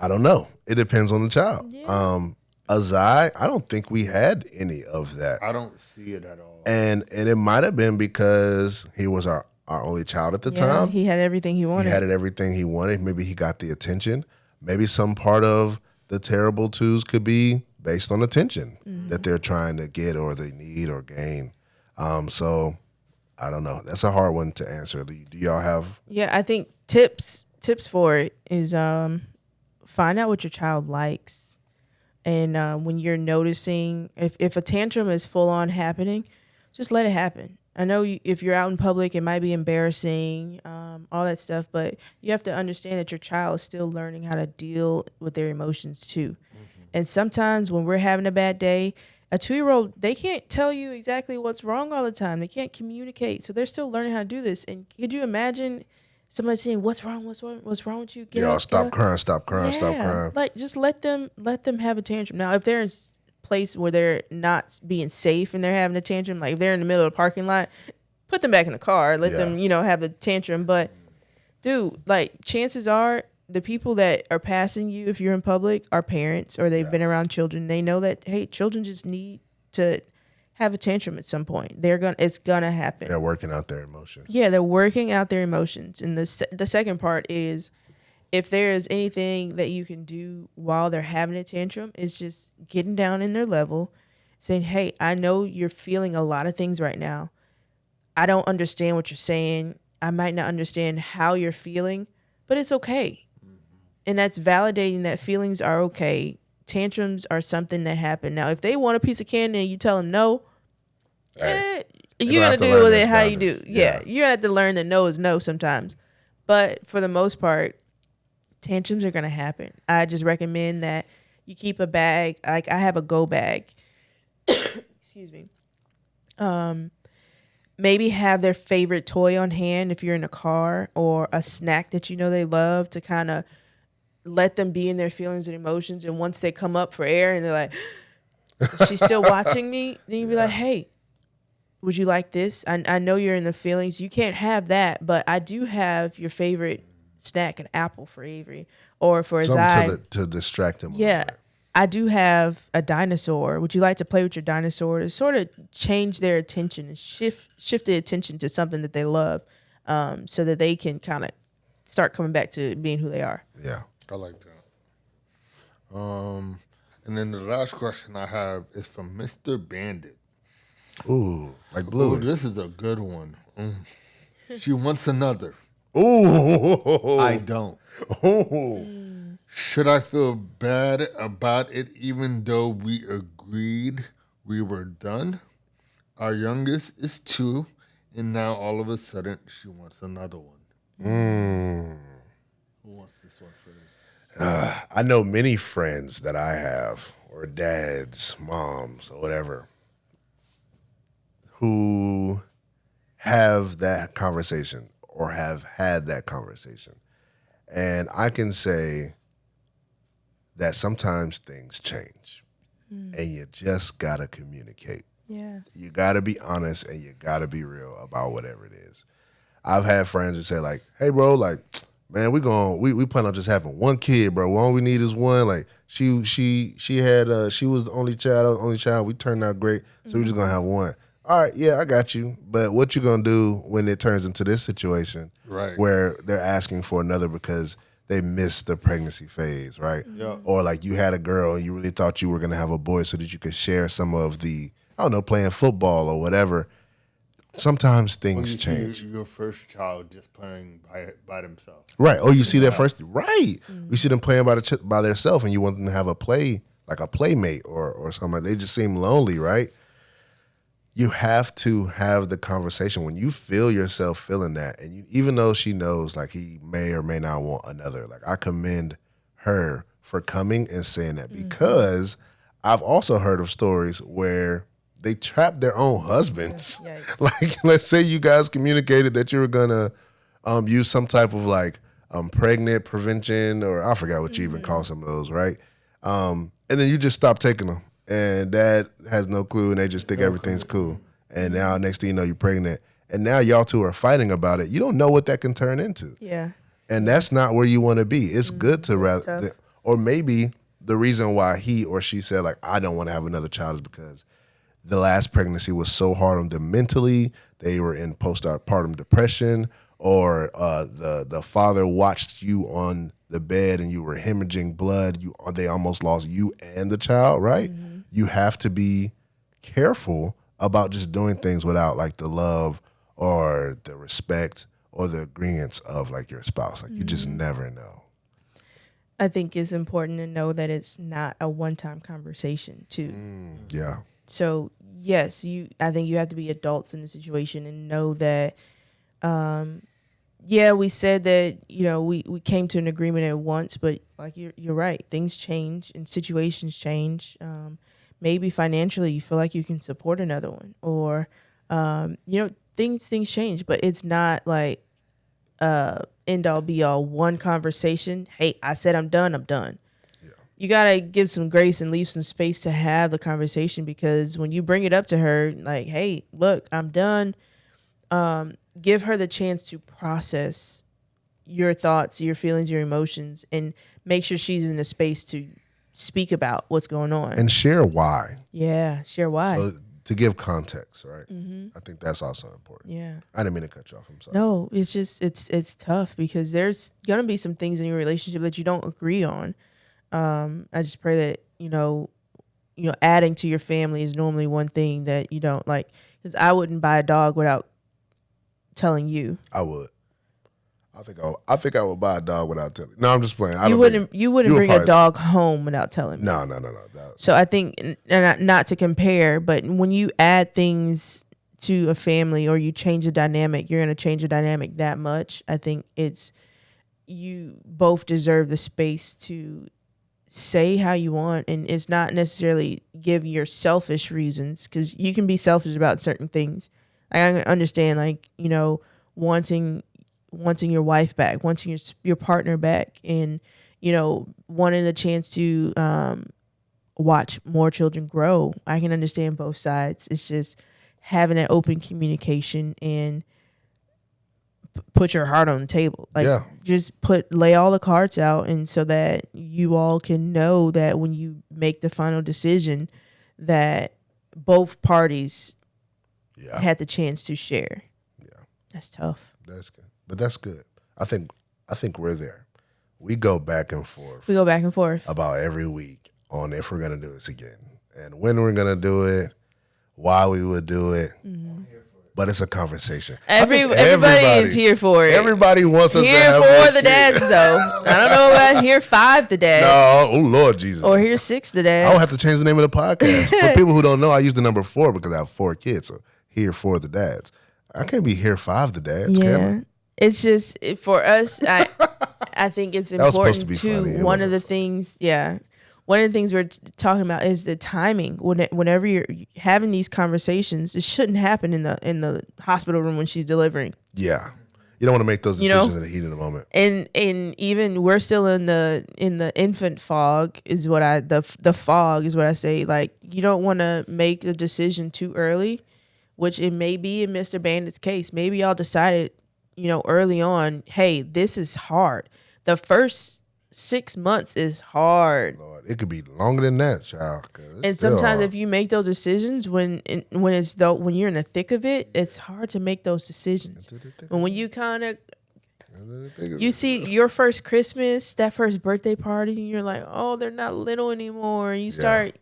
I don't know. It depends on the child. Yeah. Azai, I don't think we had any of that. I don't see it at all. And it might have been because he was our only child at the time. He had everything he wanted. He had everything he wanted. Maybe he got the attention. Maybe some part of the terrible twos could be based on attention that they're trying to get or they need or gain. So I don't know. That's a hard one to answer. Do y'all have? Yeah, I think tips for it is find out what your child likes. And when you're noticing, if a tantrum is full on happening, just let it happen. I know if you're out in public, it might be embarrassing, all that stuff, but you have to understand that your child is still learning how to deal with their emotions too. And sometimes when we're having a bad day, a 2-year-old, they can't tell you exactly what's wrong all the time. They can't communicate. So they're still learning how to do this. And could you imagine somebody saying, what's wrong with you? Stop crying. Like, just let them have a tantrum. Now, if they're in a place where they're not being safe and they're having a tantrum, like if they're in the middle of the parking lot, put them back in the car, let them, have a tantrum. But dude, like, chances are the people that are passing you, if you're in public, are parents or they've been around children. They know that, hey, children just need to have a tantrum at some point. It's gonna happen. They're working out their emotions. Yeah, they're working out their emotions. And the second part is, if there is anything that you can do while they're having a tantrum, it's just getting down in their level, saying, hey, I know you're feeling a lot of things right now. I don't understand what you're saying. I might not understand how you're feeling, but it's okay. And that's validating that feelings are okay. Tantrums are something that happen. Now, if they want a piece of candy and you tell them no, you're going to deal with it how you do. Yeah, you're going to have to learn that no is no sometimes. But for the most part, tantrums are going to happen. I just recommend that you keep a bag. Like I have a go bag. Excuse me. Maybe have their favorite toy on hand if you're in a car, or a snack that you know they love, to kind of let them be in their feelings and emotions. And once they come up for air and they're like, she's still watching me, then you be like, hey, would you like this? I know you're in the feelings. You can't have that, but I do have your favorite snack, an apple for Avery, or for Zai. To distract him. Yeah. I do have a dinosaur. Would you like to play with your dinosaur? To sort of change their attention and shift the attention to something that they love, so that they can kind of start coming back to being who they are. Yeah. I like that. And then the last question I have is from Mr. Bandit. Ooh, like Blue. Ooh, this is a good one. She wants another. Ooh. I don't. Ooh. Should I feel bad about it even though we agreed we were done? Our youngest is 2, and now all of a sudden she wants another one. Who wants this one first? I know many friends that I have, or dads, moms, or whatever, who have that conversation or have had that conversation. And I can say that sometimes things change, and you just got to communicate. Yeah. You got to be honest, and you got to be real about whatever it is. I've had friends who say like, hey, bro, like, man, we plan on just having one kid, bro. All we need is one. Like she was the only child. We turned out great, so we're just gonna have one. All right, yeah, I got you. But what you gonna do when it turns into this situation, right, where they're asking for another because they missed the pregnancy phase, right? Yeah. Or like you had a girl and you really thought you were gonna have a boy so that you could share some of the, I don't know, playing football or whatever. Sometimes things change. Your first child just playing by themselves. Right. Oh, you see their first. Right. You see them playing by themselves, and you want them to have a play, like a playmate or something. They just seem lonely, right? You have to have the conversation when you feel yourself feeling that, and even though she knows, like, he may or may not want another. Like, I commend her for coming and saying that, because I've also heard of stories where they trap their own husbands. Yikes. Like, let's say you guys communicated that you were gonna use some type of like pregnant prevention, or I forgot what you even call some of those, right? And then you just stop taking them, and dad has no clue, and they just think everything's cool. And now next thing you know, you're pregnant, and now y'all two are fighting about it. You don't know what that can turn into. Yeah. And that's not where you want to be. It's good to or maybe the reason why he or she said like, I don't want to have another child is because the last pregnancy was so hard on them mentally. They were in postpartum depression, or the father watched you on the bed and you were hemorrhaging blood. They almost lost you and the child, right? You have to be careful about just doing things without like the love or the respect or the agreement of like your spouse. Like you just never know. I think it's important to know that it's not a one-time conversation too. Yeah. So yes, I think you have to be adults in the situation and know that, we said that, we came to an agreement at once, but like you're right, things change and situations change. Maybe financially you feel like you can support another one, or, things change, but it's not like end all be all one conversation. Hey, I said I'm done. You got to give some grace and leave some space to have the conversation, because when you bring it up to her, like, hey, look, I'm done. Give her the chance to process your thoughts, your feelings, your emotions, and make sure she's in a space to speak about what's going on. And share why. Yeah, share why. So to give context, right? I think that's also important. Yeah. I didn't mean to cut you off. I'm sorry. No, it's just it's tough because there's gonna be some things in your relationship that you don't agree on. I just pray that adding to your family is normally one thing that you don't like. Because I wouldn't buy a dog without telling you. I would. I think I would buy a dog without telling. No, I'm just playing. You wouldn't bring a dog home without telling me. No. So I think, and not to compare, but when you add things to a family or you change a dynamic, you're going to change a dynamic that much. I think you both deserve the space to say how you want, and it's not necessarily give your selfish reasons, because you can be selfish about certain things. I understand, wanting your wife back, wanting your partner back, and wanting the chance to watch more children grow. I can understand both sides. It's just having that open communication and put your heart on the table. Just lay all the cards out, and so that you all can know that when you make the final decision, that both parties had the chance to share. Yeah, that's tough. That's good, but that's good. I think we're there. We go back and forth. about every week on if we're gonna do this again and when we're gonna do it, why we would do it. Mm-hmm. But it's a conversation. Everybody is here for it. Everybody wants us here to have for the dads, though. I don't know about here 5 the dads. No, oh Lord Jesus. Or here 6 the dads. I would have to change the name of the podcast. For people who don't know, I use the number 4 because I have 4 kids. So here for the dads. I can't be here 5 the dads, can I? It's just for us. I think it's important too. One of the things we're talking about is the timing. Whenever you're having these conversations, it shouldn't happen in the hospital room when she's delivering. Yeah, you don't want to make those decisions in the heat of the moment. And even we're still in the infant fog is what the fog is what I say. Like, you don't want to make the decision too early, which it may be in Mr. Bandit's case. Maybe y'all decided, early on, hey, this is hard. The first 6 months is hard. Lord, it could be longer than that, child. And sometimes if you make those decisions when you're in the thick of it, it's hard to make those decisions. And when you kind of you see your first Christmas, that first birthday party, and you're like, oh, they're not little anymore. And you start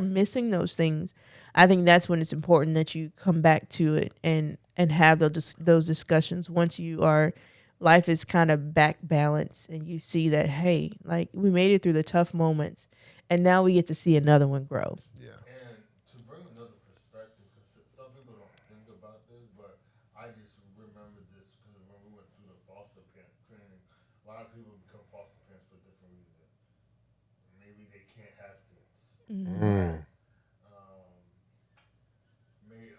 missing those things. I think that's when it's important that you come back to it and have those discussions once life is kind of back balanced and you see that, hey, like, we made it through the tough moments and now we get to see another one grow. Yeah. And to bring another perspective, because some people don't think about this, but I just remember this because when we went through the foster parent training, a lot of people become foster parents for different reasons. Maybe they can't have kids. Mm-hmm.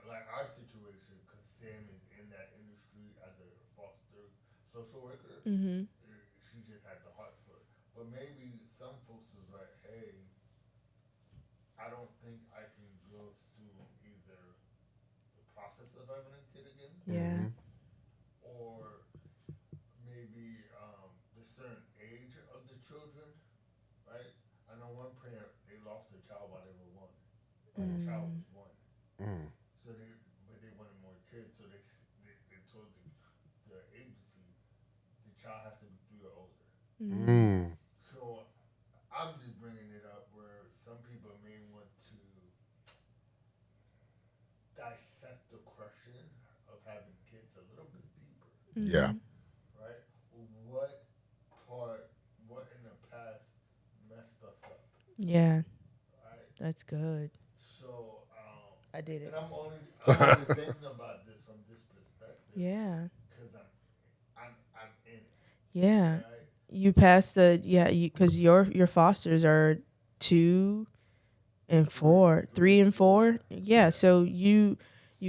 Like our situation, because Sam is in that industry as a foster social worker, mm-hmm. She just had the heart for it. But maybe some folks was like, hey, I don't think I can go through either the process of having a kid again. Yeah. Or maybe the certain age of the children, right? I know one parent, they lost their child while they were 1. The child was 1. Mm. So they wanted more kids, so they told the agency the child has to be 3 or older. Mm. So I'm just bringing it up where some people may want to dissect the question of having kids a little bit deeper. Mm-hmm. Yeah. Right? What in the past messed us up? Yeah. Right? That's good. So I did it. And I'm only thinking about this from this perspective. Yeah. Because I'm in it. Yeah. Right? You passed because your fosters are 2 and 4, 3 and 4. Yeah. So you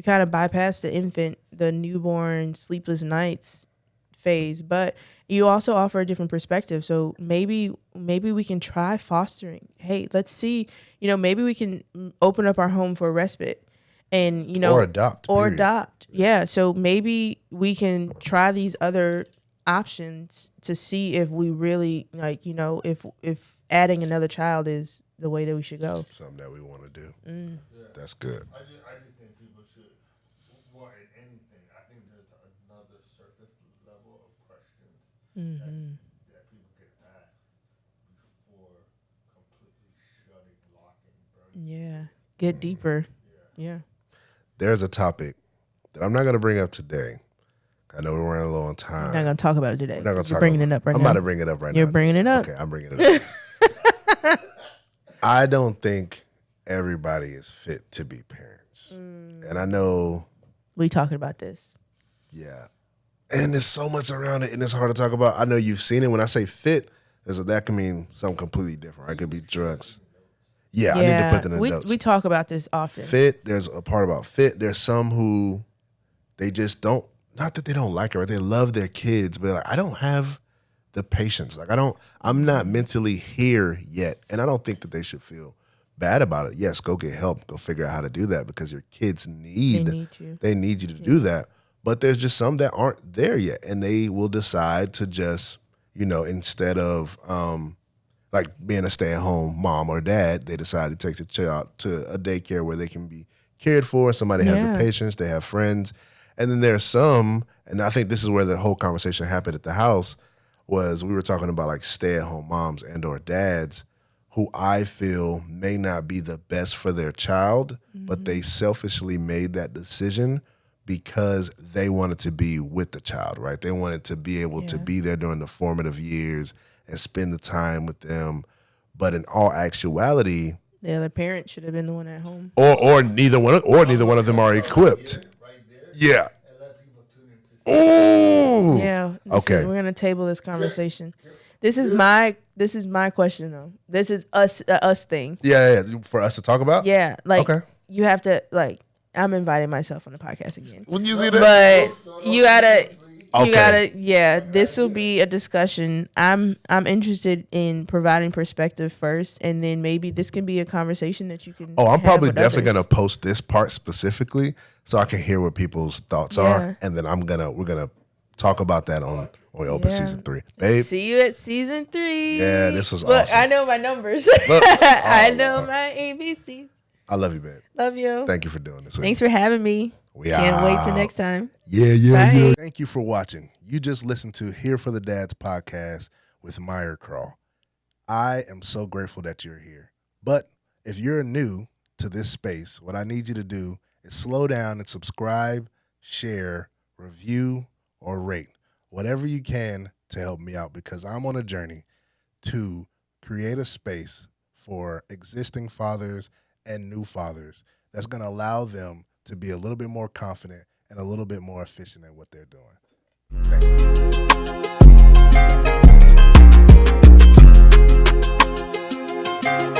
kind of bypassed the newborn sleepless nights phase, but you also offer a different perspective. So maybe we can try fostering. Hey, let's see, maybe we can open up our home for respite and, or adopt. Yeah. So maybe we can try these other options to see if we really like, you know, if adding another child is the way that we should go. Something that we want to do. That's good. I just think people should, well, in anything, I think there's another surface level of questions that people can ask before completely shutting, locking, burning. Yeah. Get deeper. Yeah. There's a topic that I'm not going to bring up today. I know we're running low on time. We're not going to talk about it today. We're not going to You're talk bringing about it up right now. I'm about to bring it up right now. You're bringing it up. Okay, I'm bringing it up. I don't think everybody is fit to be parents. And I know. We talking about this. Yeah. And there's so much around it, and it's hard to talk about. I know you've seen it. When I say fit, that can mean something completely different. It could be drugs. Yeah, I need to put that in the notes. We talk about this often. Fit, there's a part about fit. There's some who they just don't, not that they don't like it, right? They love their kids, but like, I don't have the patience. Like I'm not mentally here yet. And I don't think that they should feel bad about it. Yes, go get help. Go figure out how to do that because your kids need you to do that. But there's just some that aren't there yet. And they will decide to just, you know, instead of like being a stay-at-home mom or dad, they decide to take the child to a daycare where they can be cared for. Somebody has the patience. They have friends. And then there's some, and I think this is where the whole conversation happened at the house, was we were talking about like stay-at-home moms and or dads who I feel may not be the best for their child, but they selfishly made that decision because they wanted to be with the child, right? They wanted to be able to be there during the formative years and spend the time with them. But in all actuality, the other parent should have been the one at home. Or neither one of them are equipped. Yeah. Ooh. Yeah. Okay. We're gonna table this conversation. This is my question though. This is us thing. Yeah, for us to talk about. Yeah, like you have to like. I'm inviting myself on the podcast again. Would you see that? But you gotta. Yeah, this will be a discussion. I'm interested in providing perspective first, and then maybe this can be a conversation that you can. Oh, I'm probably definitely others. gonna post this part specifically so I can hear what people's thoughts are, and then we're gonna talk about that on Open Season 3, babe. See you at Season 3. Yeah, this was Look, awesome. I know my numbers. I know my ABCs. I love you, babe. Love you. Thank you for doing this. Thanks for having me. Can't wait till next time. Yeah. Thank you for watching. You just listened to Here for the Dads podcast with Meyer Crawl. I am so grateful that you're here. But if you're new to this space, what I need you to do is slow down and subscribe, share, review, or rate. Whatever you can to help me out, because I'm on a journey to create a space for existing fathers and new fathers that's going to allow them to be a little bit more confident and a little bit more efficient at what they're doing. Thank you.